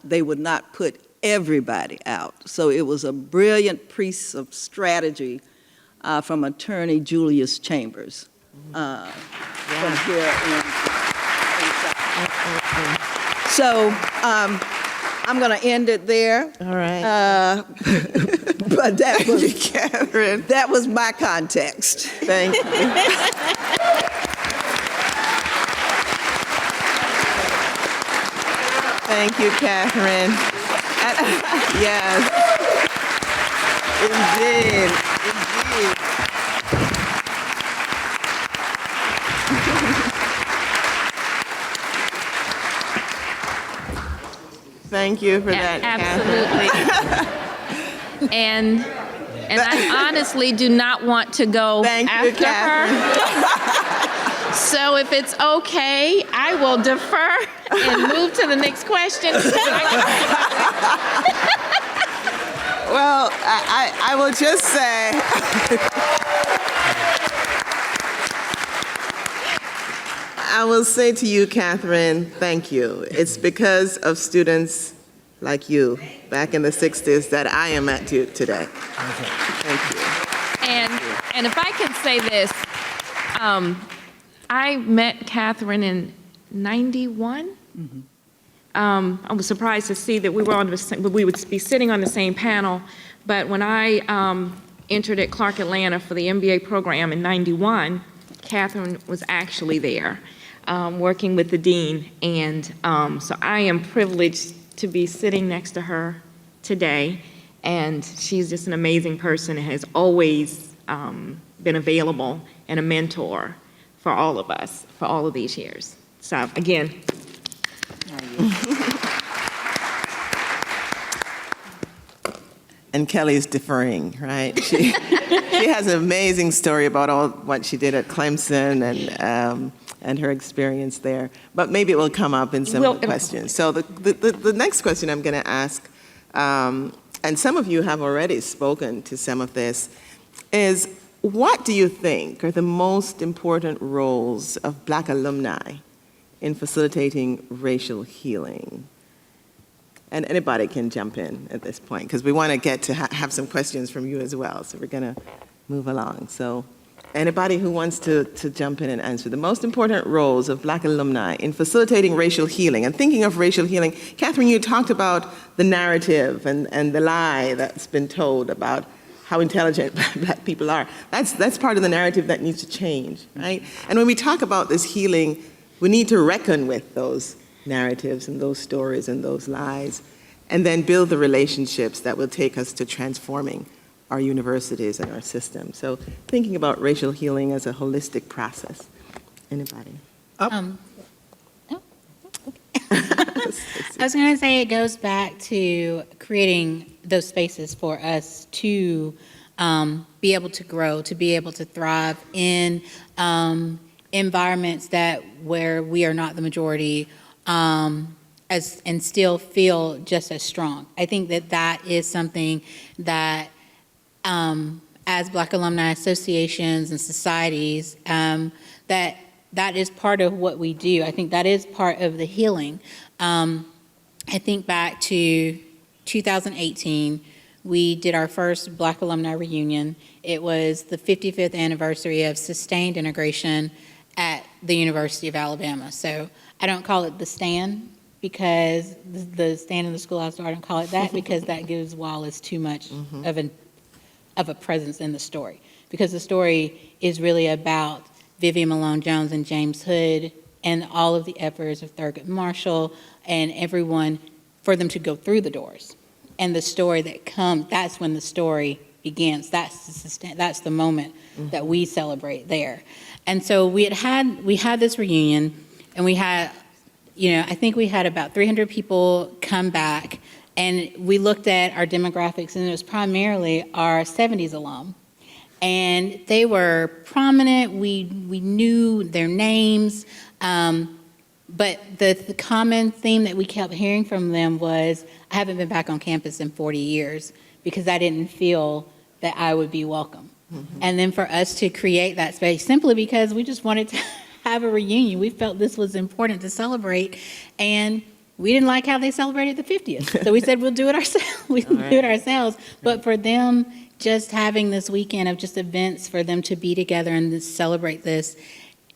they would not put everybody out. So it was a brilliant piece of strategy from attorney Julius Chambers from here in So I'm going to end it there. All right. But that was my context. Thank you. Thank you, Catherine. Yes. Indeed. Thank you for that, Absolutely. and I honestly do not want to go after her. So if it's okay, I will defer and move to the next question. Well, I will just say, I will say to you, Catherine, thank you. It's because of students like you back in the 60s that I am at you today. Thank you. And if I can say this, I met Catherine in 91. Mm-hmm. I was surprised to see that we would be sitting on the same panel, but when I entered at Clark Atlanta for the MBA program in 91, Catherine was actually there, working with the dean, and so I am privileged to be sitting next to her today, and she's just an amazing person and has always been available and a mentor for all of us for all of these years. So again. And Kellye's deferring, right? She has an amazing story about all what she did at Clemson and her experience there. But maybe it will come up in some of the questions. So the next question I'm going to ask, and some of you have already spoken to some of this, is what do you think are the most important roles of Black alumni in facilitating racial healing? And anybody can jump in at this point, because we want to get to have some questions from you as well. So we're going to move along. So anybody who wants to jump in and answer the most important roles of Black alumni in facilitating racial healing. And thinking of racial healing, Catherine, you talked about the narrative and the lie that's been told about how intelligent Black people are. That's part of the narrative that needs to change, right? And when we talk about this healing, we need to reckon with those narratives and those stories and those lies, and then build the relationships that will take us to transforming our universities and our system. So thinking about racial healing as a holistic process. Anybody? I was going to say it goes back to creating those spaces for us to be able to grow, to be able to thrive in environments where we are not the majority, and still feel just as strong. I think that is something that, as Black alumni associations and societies, that is part of what we do. I think that is part of the healing. I think back to 2018, we did our first Black alumni reunion. It was the 55th anniversary of sustained integration at the University of Alabama. So I don't call it the stand, because the stand in the schoolhouse door, I don't call it that, because that gives Wallace too much of a presence in the story. Because the story is really about Vivian Malone Jones and James Hood and all of the efforts of Thurgood Marshall and everyone for them to go through the doors. And the story that comes, that's when the story begins. That's the moment that we celebrate there. And so we had this reunion, and we had, I think we had about 300 people come back, and we looked at our demographics, and it was primarily our 70s alum. And they were prominent. We knew their names, but the common theme that we kept hearing from them was, I haven't been back on campus in 40 years because I didn't feel that I would be welcome. And then for us to create that space, simply because we just wanted to have a reunion. We felt this was important to celebrate, and we didn't like how they celebrated the 50th. So we said, we'll do it ourselves. But for them, just having this weekend of just events for them to be together and to celebrate this,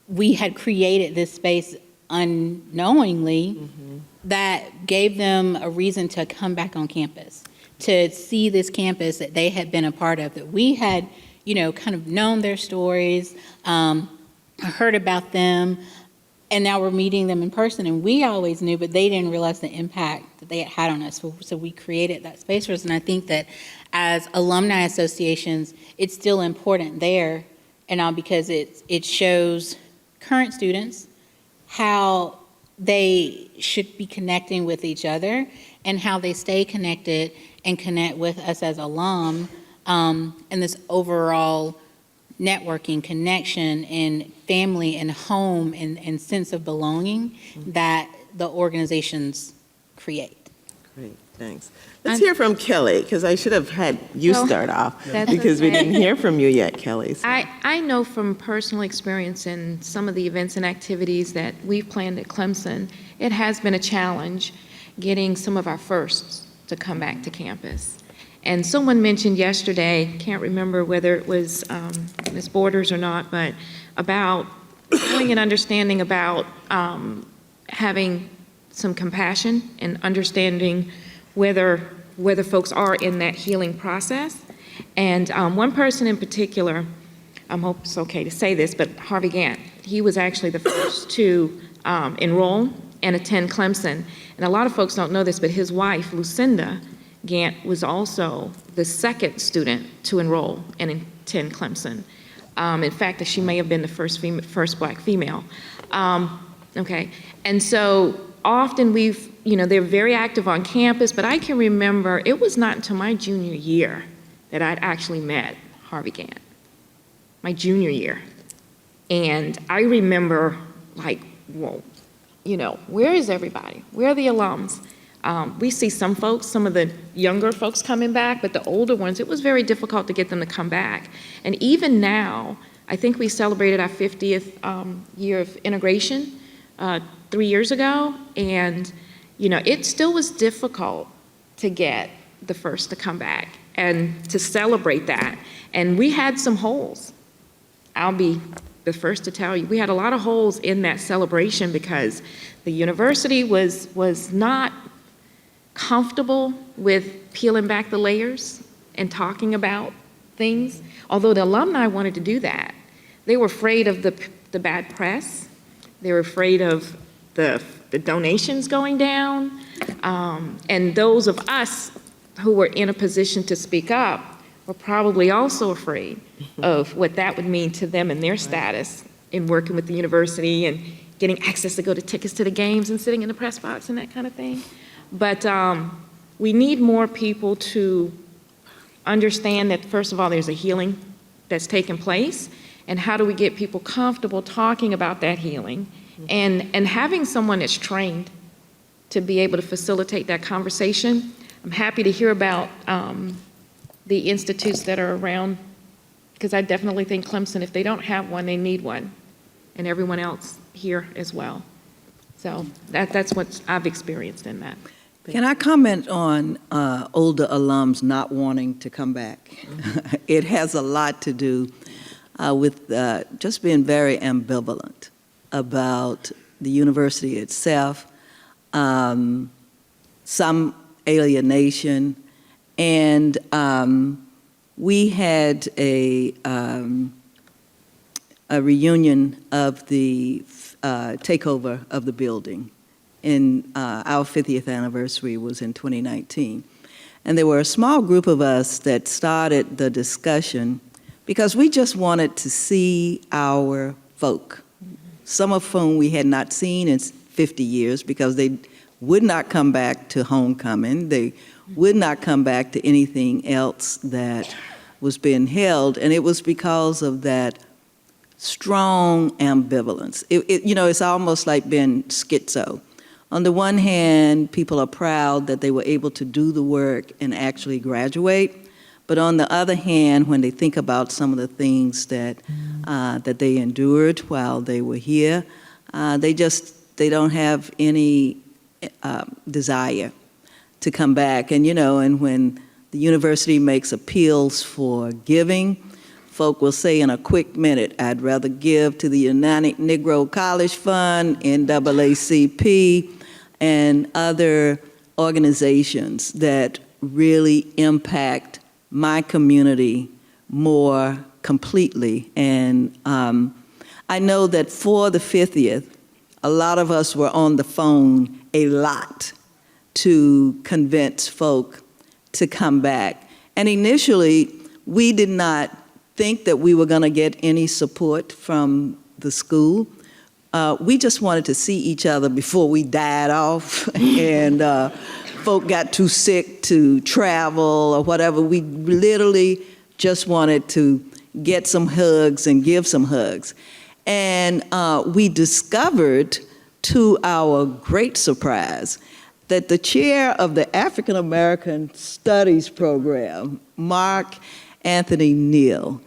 we had created this space unknowingly that gave them a reason to come back on campus, to see this campus that they had been a part of, that we had, kind of known their stories, heard about them, and now we're meeting them in person. And we always knew, but they didn't realize the impact that they had on us. So we created that space for us. And I think that as alumni associations, it's still important there, and now because it shows current students how they should be connecting with each other and how they stay connected and connect with us as alum, and this overall networking, connection, and family and home and sense of belonging that the organizations create. Great, thanks. Let's hear from Kellye, because I should have had you start off, because we didn't hear from you yet, Kellye. So. I know from personal experience in some of the events and activities that we've planned at Clemson, it has been a challenge getting some of our firsts to come back to campus. And someone mentioned yesterday, can't remember whether it was Ms. Borders or not, but about feeling and understanding about having some compassion and understanding whether folks are in that healing process. And one person in particular, I hope it's okay to say this, but Harvey Gantt, he was actually the first to enroll and attend Clemson. And a lot of folks don't know this, but his wife, Lucinda Gantt, was also the second student to enroll and attend Clemson. In fact, she may have been the first Black female. Okay, and so often they're very active on campus, but I can remember it was not until my junior year that I'd actually met Harvey Gantt, my junior year. And I remember whoa, where is everybody? Where are the alums? We see some folks, some of the younger folks coming back, but the older ones, it was very difficult to get them to come back. And even now, I think we celebrated our 50th year of integration 3 years ago, and it still was difficult to get the first to come back and to celebrate that. And we had some holes. I'll be the first to tell you, we had a lot of holes in that celebration because the university was not comfortable with peeling back the layers and talking about things, although the alumni wanted to do that. They were afraid of the bad press. They were afraid of the donations going down. And those of us who were in a position to speak up, were probably also afraid of what that would mean to them and their status in working with the university and getting access to go to tickets to the games and sitting in the press box and that kind of thing. But we need more people to understand that, first of all, there's a healing that's taking place, and how do we get people comfortable talking about that healing, and having someone that's trained to be able to facilitate that conversation. I'm happy to hear about the institutes that are around, because I definitely think Clemson, if they don't have one, they need one, and everyone else here as well. So that's what I've experienced in that. Can I comment on older alums not wanting to come back? It has a lot to do with just being very ambivalent about the university itself, some alienation, and we had a reunion of the takeover of the building. In our 50th anniversary was in 2019. And there were a small group of us that started the discussion because we just wanted to see our folk, some of whom we had not seen in 50 years because they would not come back to homecoming. They would not come back to anything else that was being held. And it was because of that strong ambivalence. It's almost like being schizo. On the one hand, people are proud that they were able to do the work and actually graduate. But on the other hand, when they think about some of the things that they endured while they were here, they don't have any desire to come back. And when the university makes appeals for giving, folk will say in a quick minute, I'd rather give to the United Negro College Fund, NAACP, and other organizations that really impact my community more completely. And I know that for the 50th, a lot of us were on the phone a lot to convince folk to come back. And initially, we did not think that we were going to get any support from the school. We just wanted to see each other before we died off and folk got too sick to travel or whatever. We literally just wanted to get some hugs and give some hugs. And we discovered, to our great surprise, that the chair of the African American Studies program, Mark Anthony Neal,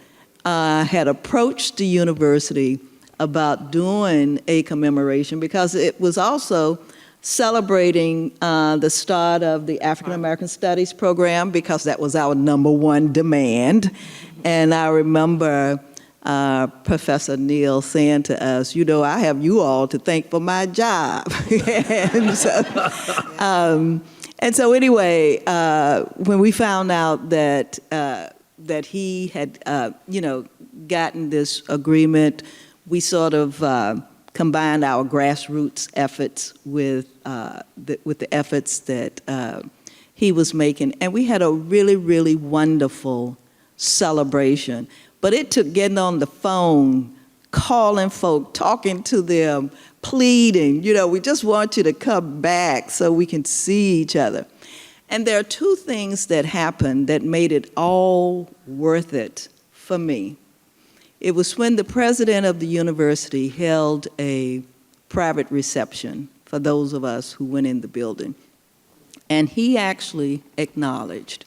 had approached the university about doing a commemoration because it was also celebrating the start of the African American Studies program, because that was our #1 demand. And I remember Professor Neal saying to us, I have you all to thank for my job. and so anyway, when we found out that he had, gotten this agreement, we sort of combined our grassroots efforts with the efforts that he was making, and we had a really, really wonderful celebration. But it took getting on the phone, calling folk, talking to them, pleading, we just want you to come back so we can see each other. And there are two things that happened that made it all worth it for me. It was when the president of the university held a private reception for those of us who went in the building. And he actually acknowledged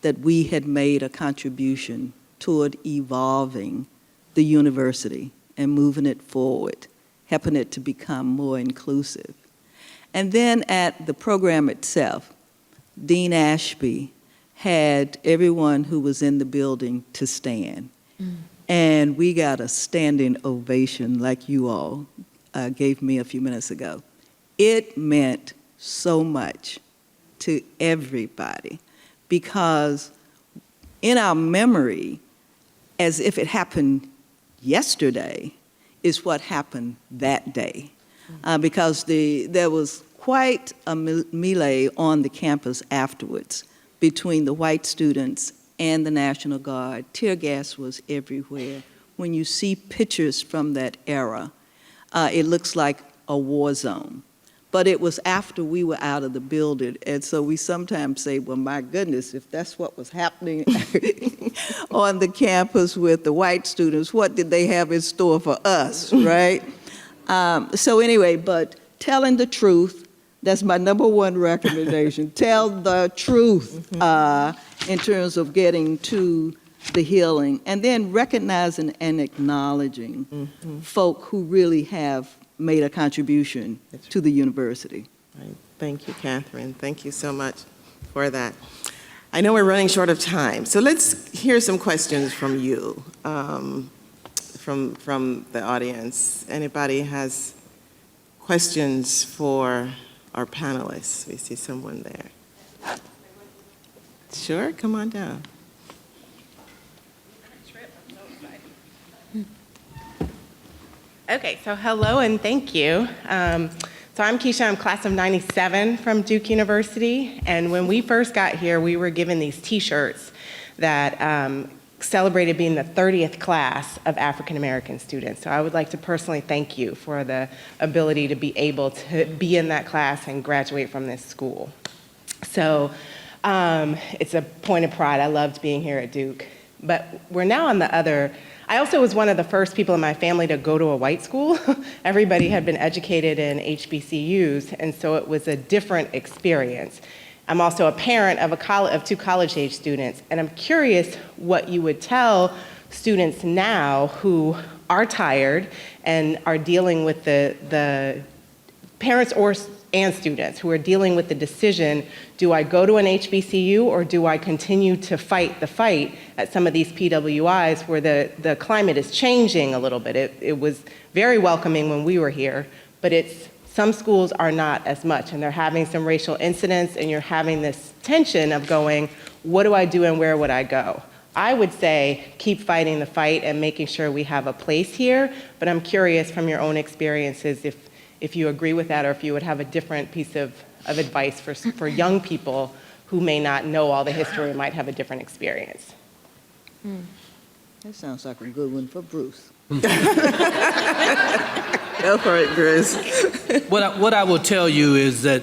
that we had made a contribution toward evolving the university and moving it forward, helping it to become more inclusive. And then at the program itself, Dean Ashby had everyone who was in the building to stand. And we got a standing ovation like you all gave me a few minutes ago. It meant so much to everybody because in our memory, as if it happened yesterday, is what happened that day. Because there was quite a melee on the campus afterwards between the white students and the National Guard. Tear gas was everywhere. When you see pictures from that era, it looks like a war zone. But it was after we were out of the building, and so we sometimes say, well, my goodness, if that's what was happening on the campus with the white students, what did they have in store for us, right? So anyway, but telling the truth, that's my number one recommendation. Tell the truth in terms of getting to the healing, and then recognizing and acknowledging folk who really have made a contribution to the university. Right. Thank you, Catherine. Thank you so much for that. I know we're running short of time, so let's hear some questions from you, from the audience. Anybody has questions for our panelists? We see someone there. Sure, come on down. Okay, so hello and thank you. So I'm Keisha, I'm class of 97 from Duke University, and when we first got here, we were given these t-shirts that celebrated being the 30th class of African American students. So I would like to personally thank you for the ability to be able to be in that class and graduate from this school. So it's a point of pride. I loved being here at Duke. But we're now on the other. I also was one of the first people in my family to go to a white school. Everybody had been educated in HBCUs, and so it was a different experience. I'm also a parent of two college-age students, and I'm curious what you would tell students now who are tired and are dealing with the parents and students who are dealing with the decision, do I go to an HBCU or do I continue to fight the fight at some of these PWIs where the climate is changing a little bit? It was very welcoming when we were here, but some schools are not as much, and they're having some racial incidents, and you're having this tension of going, what do I do and where would I go? I would say keep fighting the fight and making sure we have a place here, but I'm curious from your own experiences if you agree with that or if you would have a different piece of advice for young people who may not know all the history and might have a different experience. That sounds like a good one for Bruce. Go for it, Bruce. What I will tell you is that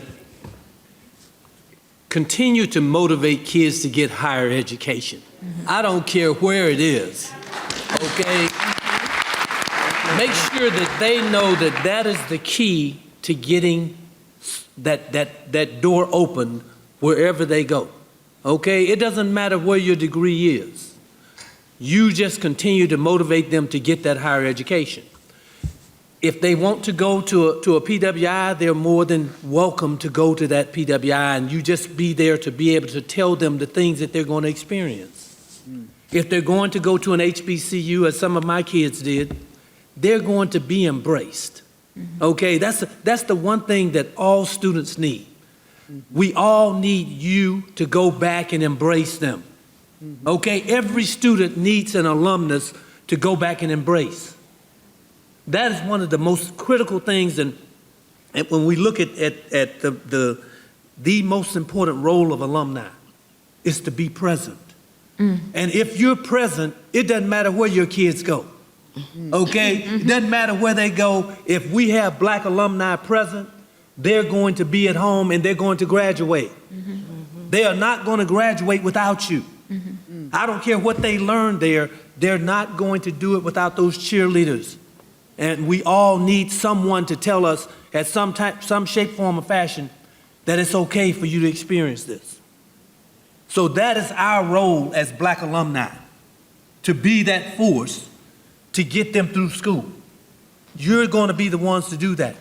continue to motivate kids to get higher education. I don't care where it is, okay? Make sure that they know that that is the key to getting that door open wherever they go, okay? It doesn't matter where your degree is. You just continue to motivate them to get that higher education. If they want to go to a PWI, they're more than welcome to go to that PWI, and you just be there to be able to tell them the things that they're going to experience. If they're going to go to an HBCU, as some of my kids did, they're going to be embraced. Okay, that's the one thing that all students need. We all need you to go back and embrace them. Okay, every student needs an alumnus to go back and embrace. That is one of the most critical things, and when we look at the most important role of alumni is to be present. And if you're present, it doesn't matter where your kids go. Okay? It doesn't matter where they go. If we have black alumni present, they're going to be at home and they're going to graduate. They are not going to graduate without you. I don't care what they learn there, they're not going to do it without those cheerleaders. And we all need someone to tell us at some shape, form, or fashion that it's okay for you to experience this. So that is our role as black alumni, to be that force to get them through school. You're going to be the ones to do that.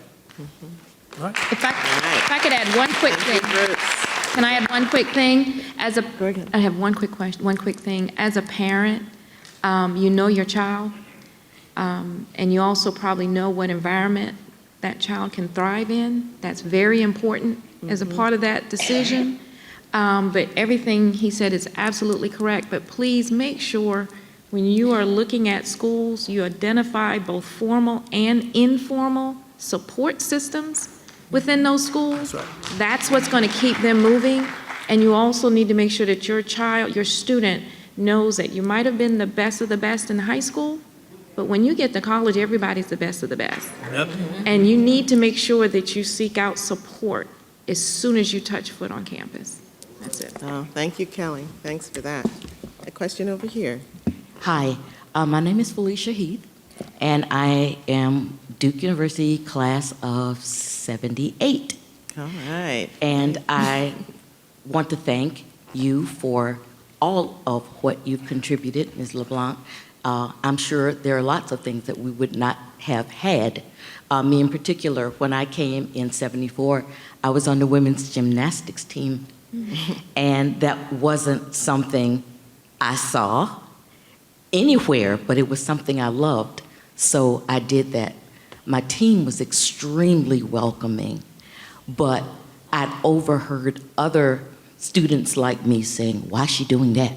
Right? If I could add one quick thing. Can I add one quick thing? I have one quick question, one quick thing. As a parent, you know your child, and you also probably know what environment that child can thrive in. That's very important as a part of that decision. But everything he said is absolutely correct. But please make sure when you are looking at schools, you identify both formal and informal support systems within those schools. That's right. That's what's going to keep them moving. And you also need to make sure that your child, your student, knows that you might have been the best of the best in high school, but when you get to college, everybody's the best of the best. Yep. And you need to make sure that you seek out support as soon as you touch foot on campus. That's it. Oh, thank you, Kellye. Thanks for that. A question over here. Hi, my name is Felicia Heath, and I am Duke University class of 78. All right. And I want to thank you for all of what you've contributed, Ms. LeBlanc. I'm sure there are lots of things that we would not have had. Me in particular, when I came in 74, I was on the women's gymnastics team. And that wasn't something I saw anywhere, but it was something I loved. So I did that. My team was extremely welcoming, but I'd overheard other students like me saying, "Why is she doing that?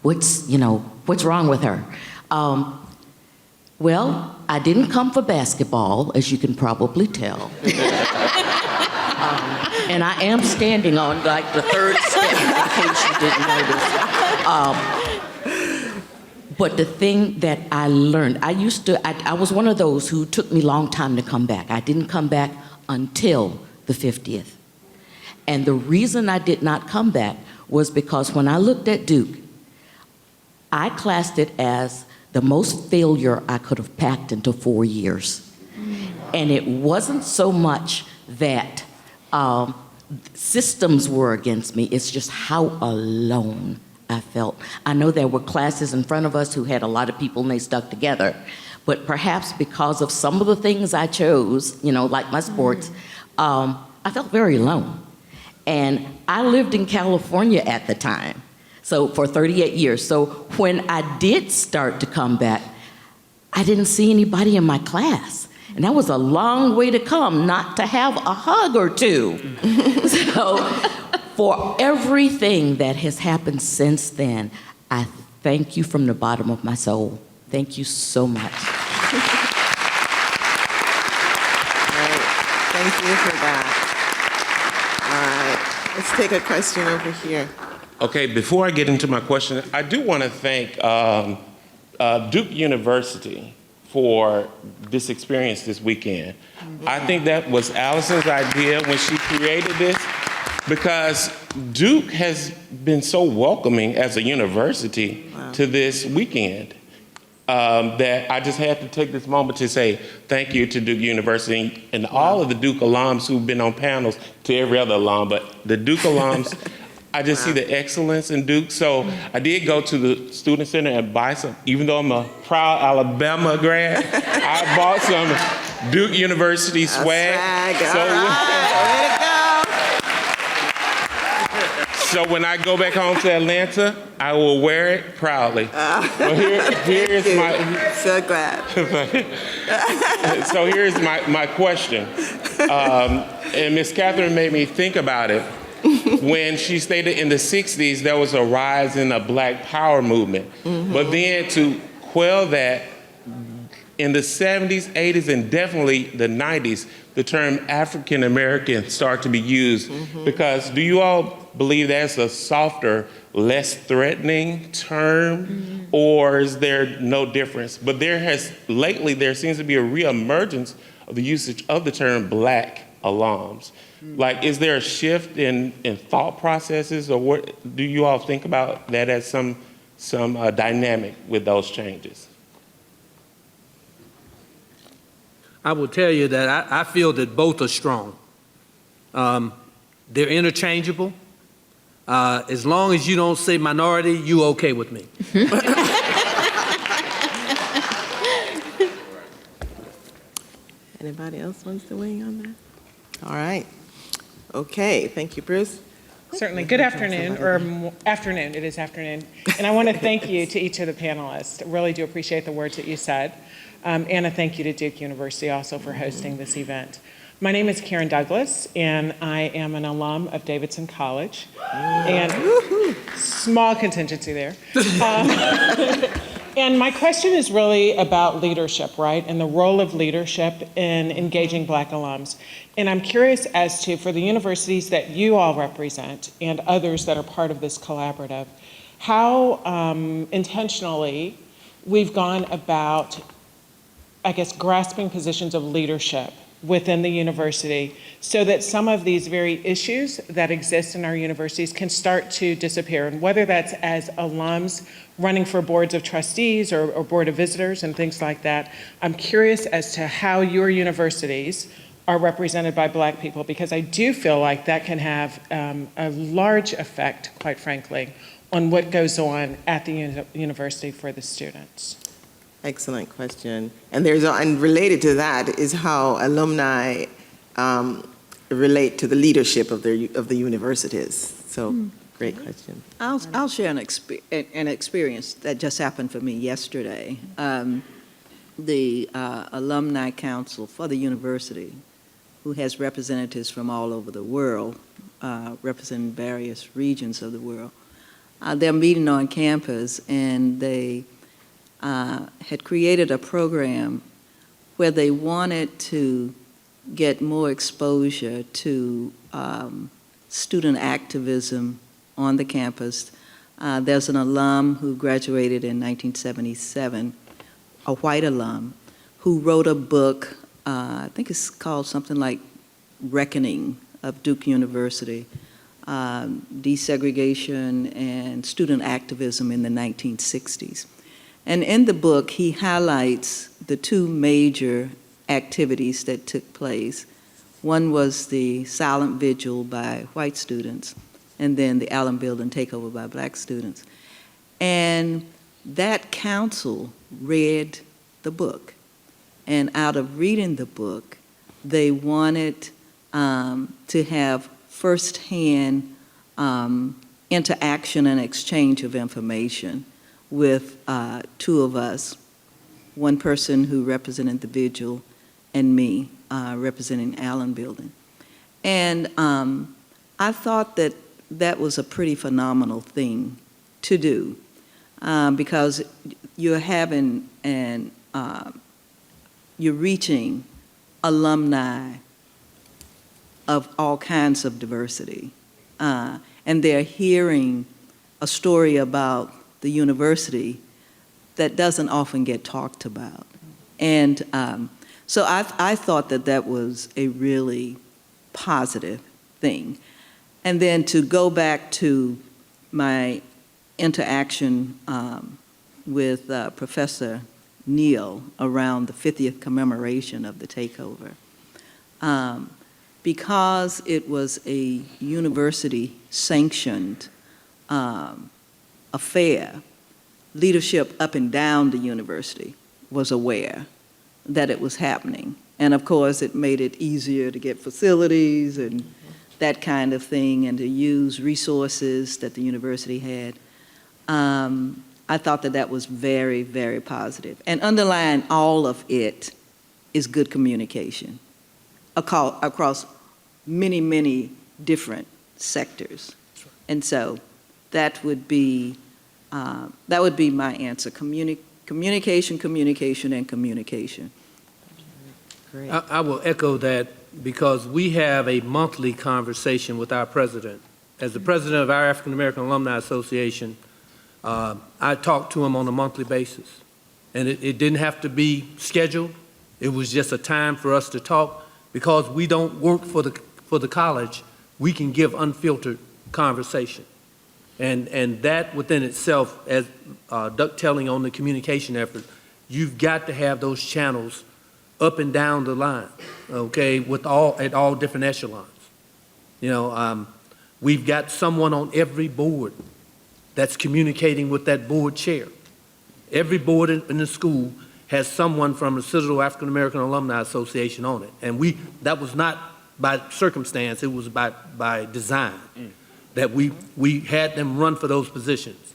What's wrong with her?" Well, I didn't come for basketball, as you can probably tell. And I am standing on like the third step, in case you didn't notice. But the thing that I learned, I was one of those who took me a long time to come back. I didn't come back until the 50th. And the reason I did not come back was because when I looked at Duke, I classed it as the most failure I could have packed into 4 years. And it wasn't so much that systems were against me, it's just how alone I felt. I know there were classes in front of us who had a lot of people and they stuck together, but perhaps because of some of the things I chose, like my sports, I felt very alone. And I lived in California at the time, so for 38 years. So when I did start to come back, I didn't see anybody in my class. And that was a long way to come not to have a hug or two. So for everything that has happened since then, I thank you from the bottom of my soul. Thank you so much. Thank you for that. All right, let's take a question over here. Okay, before I get into my question, I do want to thank Duke University for this experience this weekend. I think that was Allison's idea when she created this, because Duke has been so welcoming as a university to this weekend that I just had to take this moment to say thank you to Duke University and all of the Duke alums who've been on panels, to every other alum, but the Duke alums, I just see the excellence in Duke. So I did go to the Student Center and buy some, even though I'm a proud Alabama grad, I bought some Duke University swag. So when I go back home to Atlanta, I will wear it proudly. Well, here's my. So glad. So here's my question. And Ms. Catherine made me think about it. When she stated in the 60s there was a rise in the Black Power movement. But then to quell that, in the 70s, 80s, and definitely the 90s, the term African American started to be used. Because do you all believe that's a softer, less threatening term, or is there no difference? But lately there seems to be a reemergence of the usage of the term Black alums. Like, is there a shift in thought processes, or what do you all think about that as some dynamic with those changes? I will tell you that I feel that both are strong. They're interchangeable. As long as you don't say minority, you okay with me. Anybody else wants to weigh in on that? All right. Okay, thank you, Bruce. Certainly. Good afternoon, or afternoon, it is afternoon. And I want to thank you to each of the panelists. I really do appreciate the words that you said. And a thank you to Duke University also for hosting this event. My name is Karen Douglas, and I am an alum of Davidson College. And small contingency there. And my question is really about leadership, right? And the role of leadership in engaging Black alums. And I'm curious as to, for the universities that you all represent and others that are part of this collaborative, how intentionally we've gone about, I guess, grasping positions of leadership within the university so that some of these very issues that exist in our universities can start to disappear. And whether that's as alums running for boards of trustees or board of visitors and things like that, I'm curious as to how your universities are represented by Black people, because I do feel like that can have a large effect, quite frankly, on what goes on at the university for the students. Excellent question. And related to that is how alumni relate to the leadership of the universities. So, great question. I'll share an experience that just happened for me yesterday. The Alumni Council for the university, who has representatives from all over the world, representing various regions of the world, they're meeting on campus, and they had created a program where they wanted to get more exposure to student activism on the campus. There's an alum who graduated in 1977, a white alum, who wrote a book, I think it's called something like Reckoning of Duke University, Desegregation and Student Activism in the 1960s. And in the book, he highlights the two major activities that took place. One was the silent vigil by white students, and then the Allen Building takeover by Black students. And that council read the book. And out of reading the book, they wanted to have firsthand interaction and exchange of information with two of us, one person who represented the vigil and me representing Allen Building. And I thought that that was a pretty phenomenal thing to do because you're having you're reaching alumni of all kinds of diversity, and they're hearing a story about the university that doesn't often get talked about. And so I thought that that was a really positive thing. And then to go back to my interaction with Professor Neal around the 50th commemoration of the takeover, because it was a university-sanctioned affair, leadership up and down the university was aware that it was happening. And of course, it made it easier to get facilities and that kind of thing, and to use resources that the university had. I thought that that was very, very positive. And underlying all of it is good communication across many, many different sectors. And so that would be my answer. Communication, communication, and communication. Great. I will echo that, because we have a monthly conversation with our president. As the president of our African American Alumni Association, I talk to him on a monthly basis. And it didn't have to be scheduled. It was just a time for us to talk. Because we don't work for the college, we can give unfiltered conversation. And that within itself, as ducktelling on the communication effort, you've got to have those channels up and down the line, okay, at all different echelons. You know, we've got someone on every board that's communicating with that board chair. Every board in the school has someone from the Citadel African American Alumni Association on it. And that was not by circumstance, it was by design, that we had them run for those positions.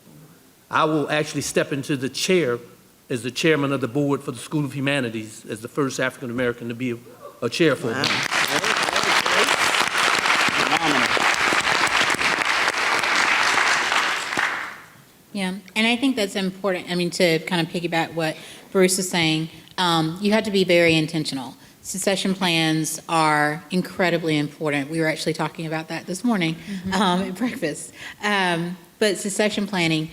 I will actually step into the chair as the chairman of the board for the School of Humanities as the first African American to be a chair for them. Yeah, and I think that's important. I mean, to kind of piggyback what Bruce is saying, you have to be very intentional. Succession plans are incredibly important. We were actually talking about that this morning at breakfast. but succession planning,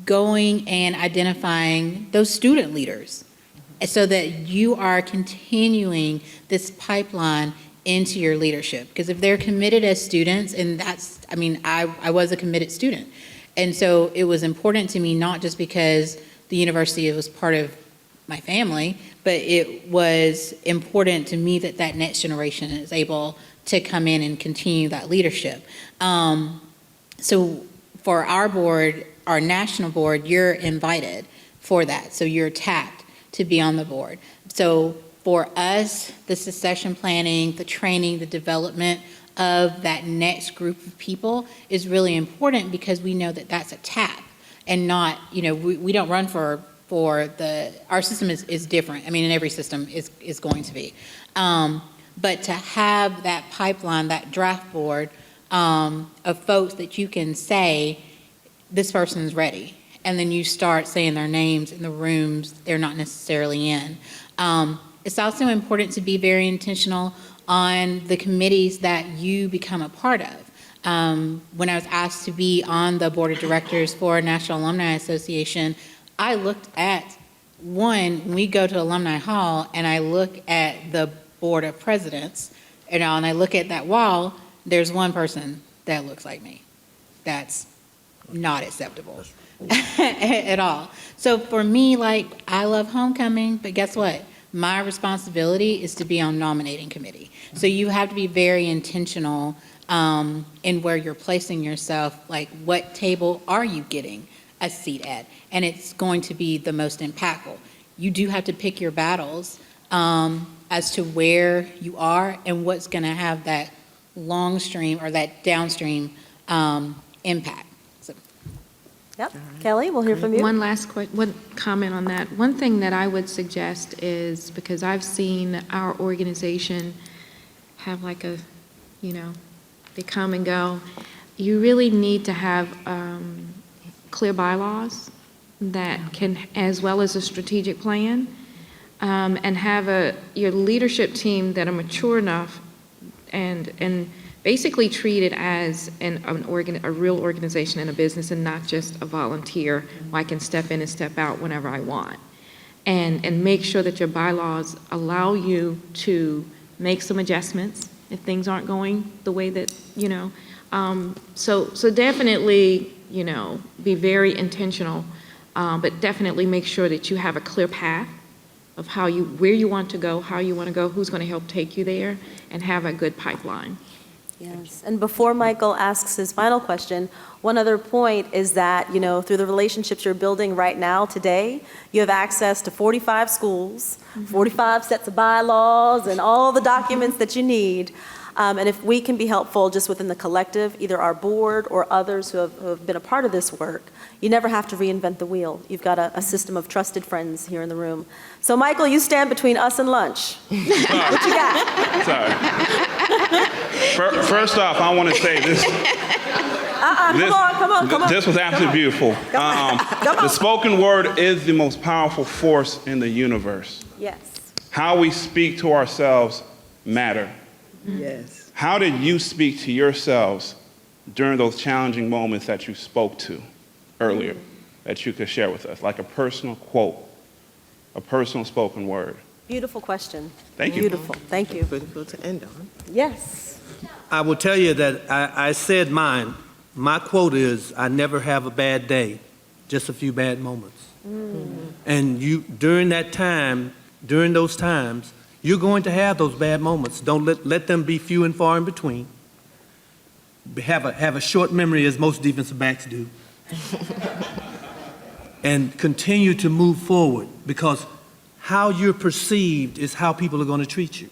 going and identifying those student leaders so that you are continuing this pipeline into your leadership. Because if they're committed as students, and I was a committed student. And so it was important to me, not just because the university was part of my family, but it was important to me that that next generation is able to come in and continue that leadership. So for our board, our national board, you're invited for that. So you're tapped to be on the board. So for us, the succession planning, the training, the development of that next group of people is really important because we know that that's a tap and not, we don't run for our system is different. I mean, and every system is going to be. But to have that pipeline, that draft board of folks that you can say, this person's ready. And then you start saying their names in the rooms they're not necessarily in. It's also important to be very intentional on the committees that you become a part of. When I was asked to be on the board of directors for National Alumni Association, I looked at when we go to Alumni Hall and I look at the board of presidents, and I look at that wall, there's one person that looks like me. That's not acceptable at all. So for me, I love homecoming, but guess what? My responsibility is to be on nominating committee. So you have to be very intentional in where you're placing yourself, like what table are you getting a seat at? And it's going to be the most impactful. You do have to pick your battles as to where you are and what's going to have that long stream or that downstream impact. So. Yep. Kellye, we'll hear from you. One last one comment on that. One thing that I would suggest is, because I've seen our organization have like a, they come and go. You really need to have clear bylaws that can, as well as a strategic plan, and have your leadership team that are mature enough and basically treat it as a real organization and a business and not just a volunteer where I can step in and step out whenever I want. And make sure that your bylaws allow you to make some adjustments if things aren't going the way that, so definitely, be very intentional, but definitely make sure that you have a clear path of where you want to go, how you want to go, who's going to help take you there, and have a good pipeline. Yes, and before Michael asks his final question, one other point is that, through the relationships you're building right now today, you have access to 45 schools, 45 sets of bylaws, and all the documents that you need. And if we can be helpful just within the collective, either our board or others who have been a part of this work, you never have to reinvent the wheel. You've got a system of trusted friends here in the room. So Michael, you stand between us and lunch. What you got? Sorry. First off, I want to say this. Come on. This was absolutely beautiful. The spoken word is the most powerful force in the universe. Yes. How we speak to ourselves matter. Yes. How did you speak to yourselves during those challenging moments that you spoke to earlier that you could share with us? Like a personal quote, a personal spoken word. Beautiful question. Thank you. Beautiful. Thank you. Beautiful to end on. Yes. I will tell you that I said mine. My quote is, I never have a bad day, just a few bad moments. And during those times, you're going to have those bad moments. Don't let them be few and far in between. Have a short memory, as most defensive backs do. And continue to move forward, because how you're perceived is how people are going to treat you.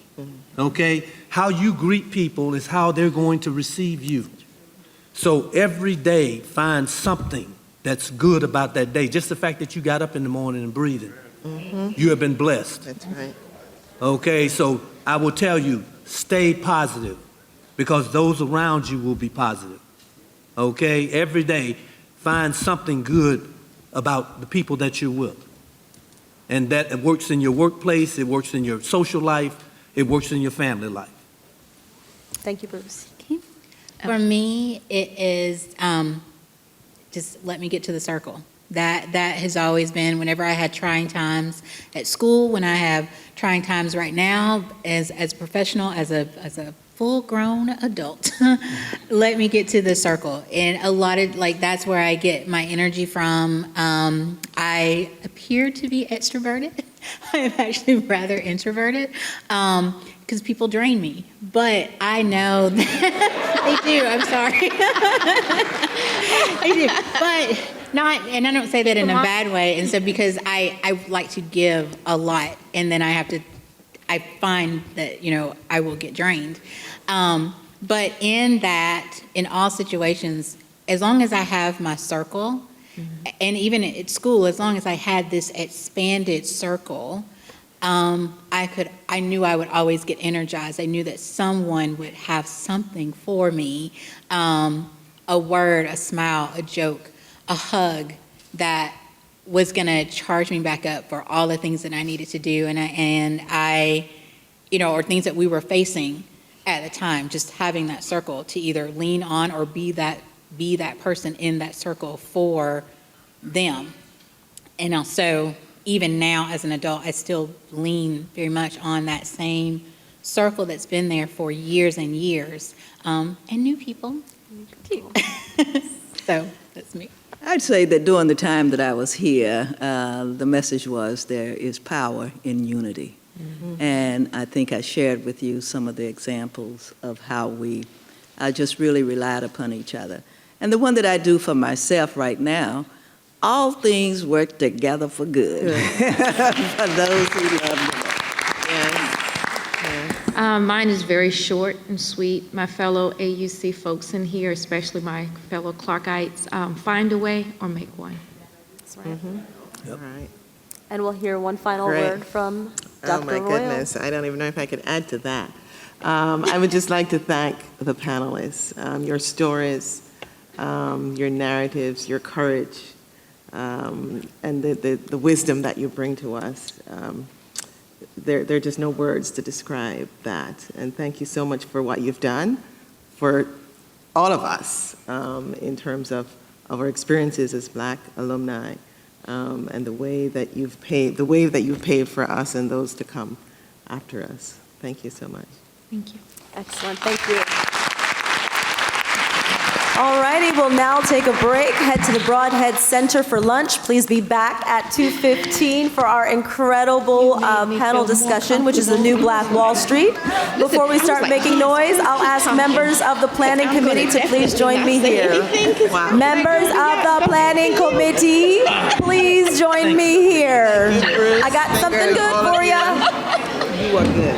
Okay? How you greet people is how they're going to receive you. So every day, find something that's good about that day. Just the fact that you got up in the morning and breathing. You have been blessed. That's right. Okay, so I will tell you, stay positive, because those around you will be positive. Okay, every day, find something good about the people that you're with. And that it works in your workplace, it works in your social life, it works in your family life. Thank you, Bruce. For me, it is just let me get to the circle. That has always been, whenever I had trying times at school, when I have trying times right now as a professional, as a full-grown adult, let me get to the circle. And a lot of, like, that's where I get my energy from. I appear to be extroverted. I am actually rather introverted because people drain me. But I know that they do, I'm sorry. They do, but not, and I don't say that in a bad way. And so because I like to give a lot, and then I find that, I will get drained. But in all situations, as long as I have my circle, and even at school, as long as I had this expanded circle, I knew I would always get energized. I knew that someone would have something for me, a word, a smile, a joke, a hug that was going to charge me back up for all the things that I needed to do, and I, or things that we were facing at the time. Just having that circle to either lean on or be that person in that circle for them. And also, even now as an adult, I still lean very much on that same circle that's been there for years and years, and new people too. So that's me. I'd say that during the time that I was here, the message was there is power in unity. And I think I shared with you some of the examples of how we just really relied upon each other. And the one that I do for myself right now, all things work together for good for those who love the Lord. Mine is very short and sweet. My fellow AUC folks in here, especially my fellow Clarkites, find a way or make one. That's right. All right. And we'll hear one final Great. word from Dr. Oh, my Royal. goodness. I don't even know if I could add to that. I would just like to thank the panelists. Your stories, your narratives, your courage, and the wisdom that you bring to us. There are just no words to describe that. And thank you so much for what you've done for all of us in terms of our experiences as Black alumni, and the way that you've paved for us and those to come after us. Thank you so much. Thank you. Excellent, thank you. All righty, we'll now take a break, head to the Broadhead Center for lunch. Please be back at 2:15 for our incredible panel discussion, which is the new Black Wall Street. Before we start making noise, I'll ask members of the Planning Committee to please join me here. Wow. Members of the Planning Committee, please join me here. I got something good for you. You are good.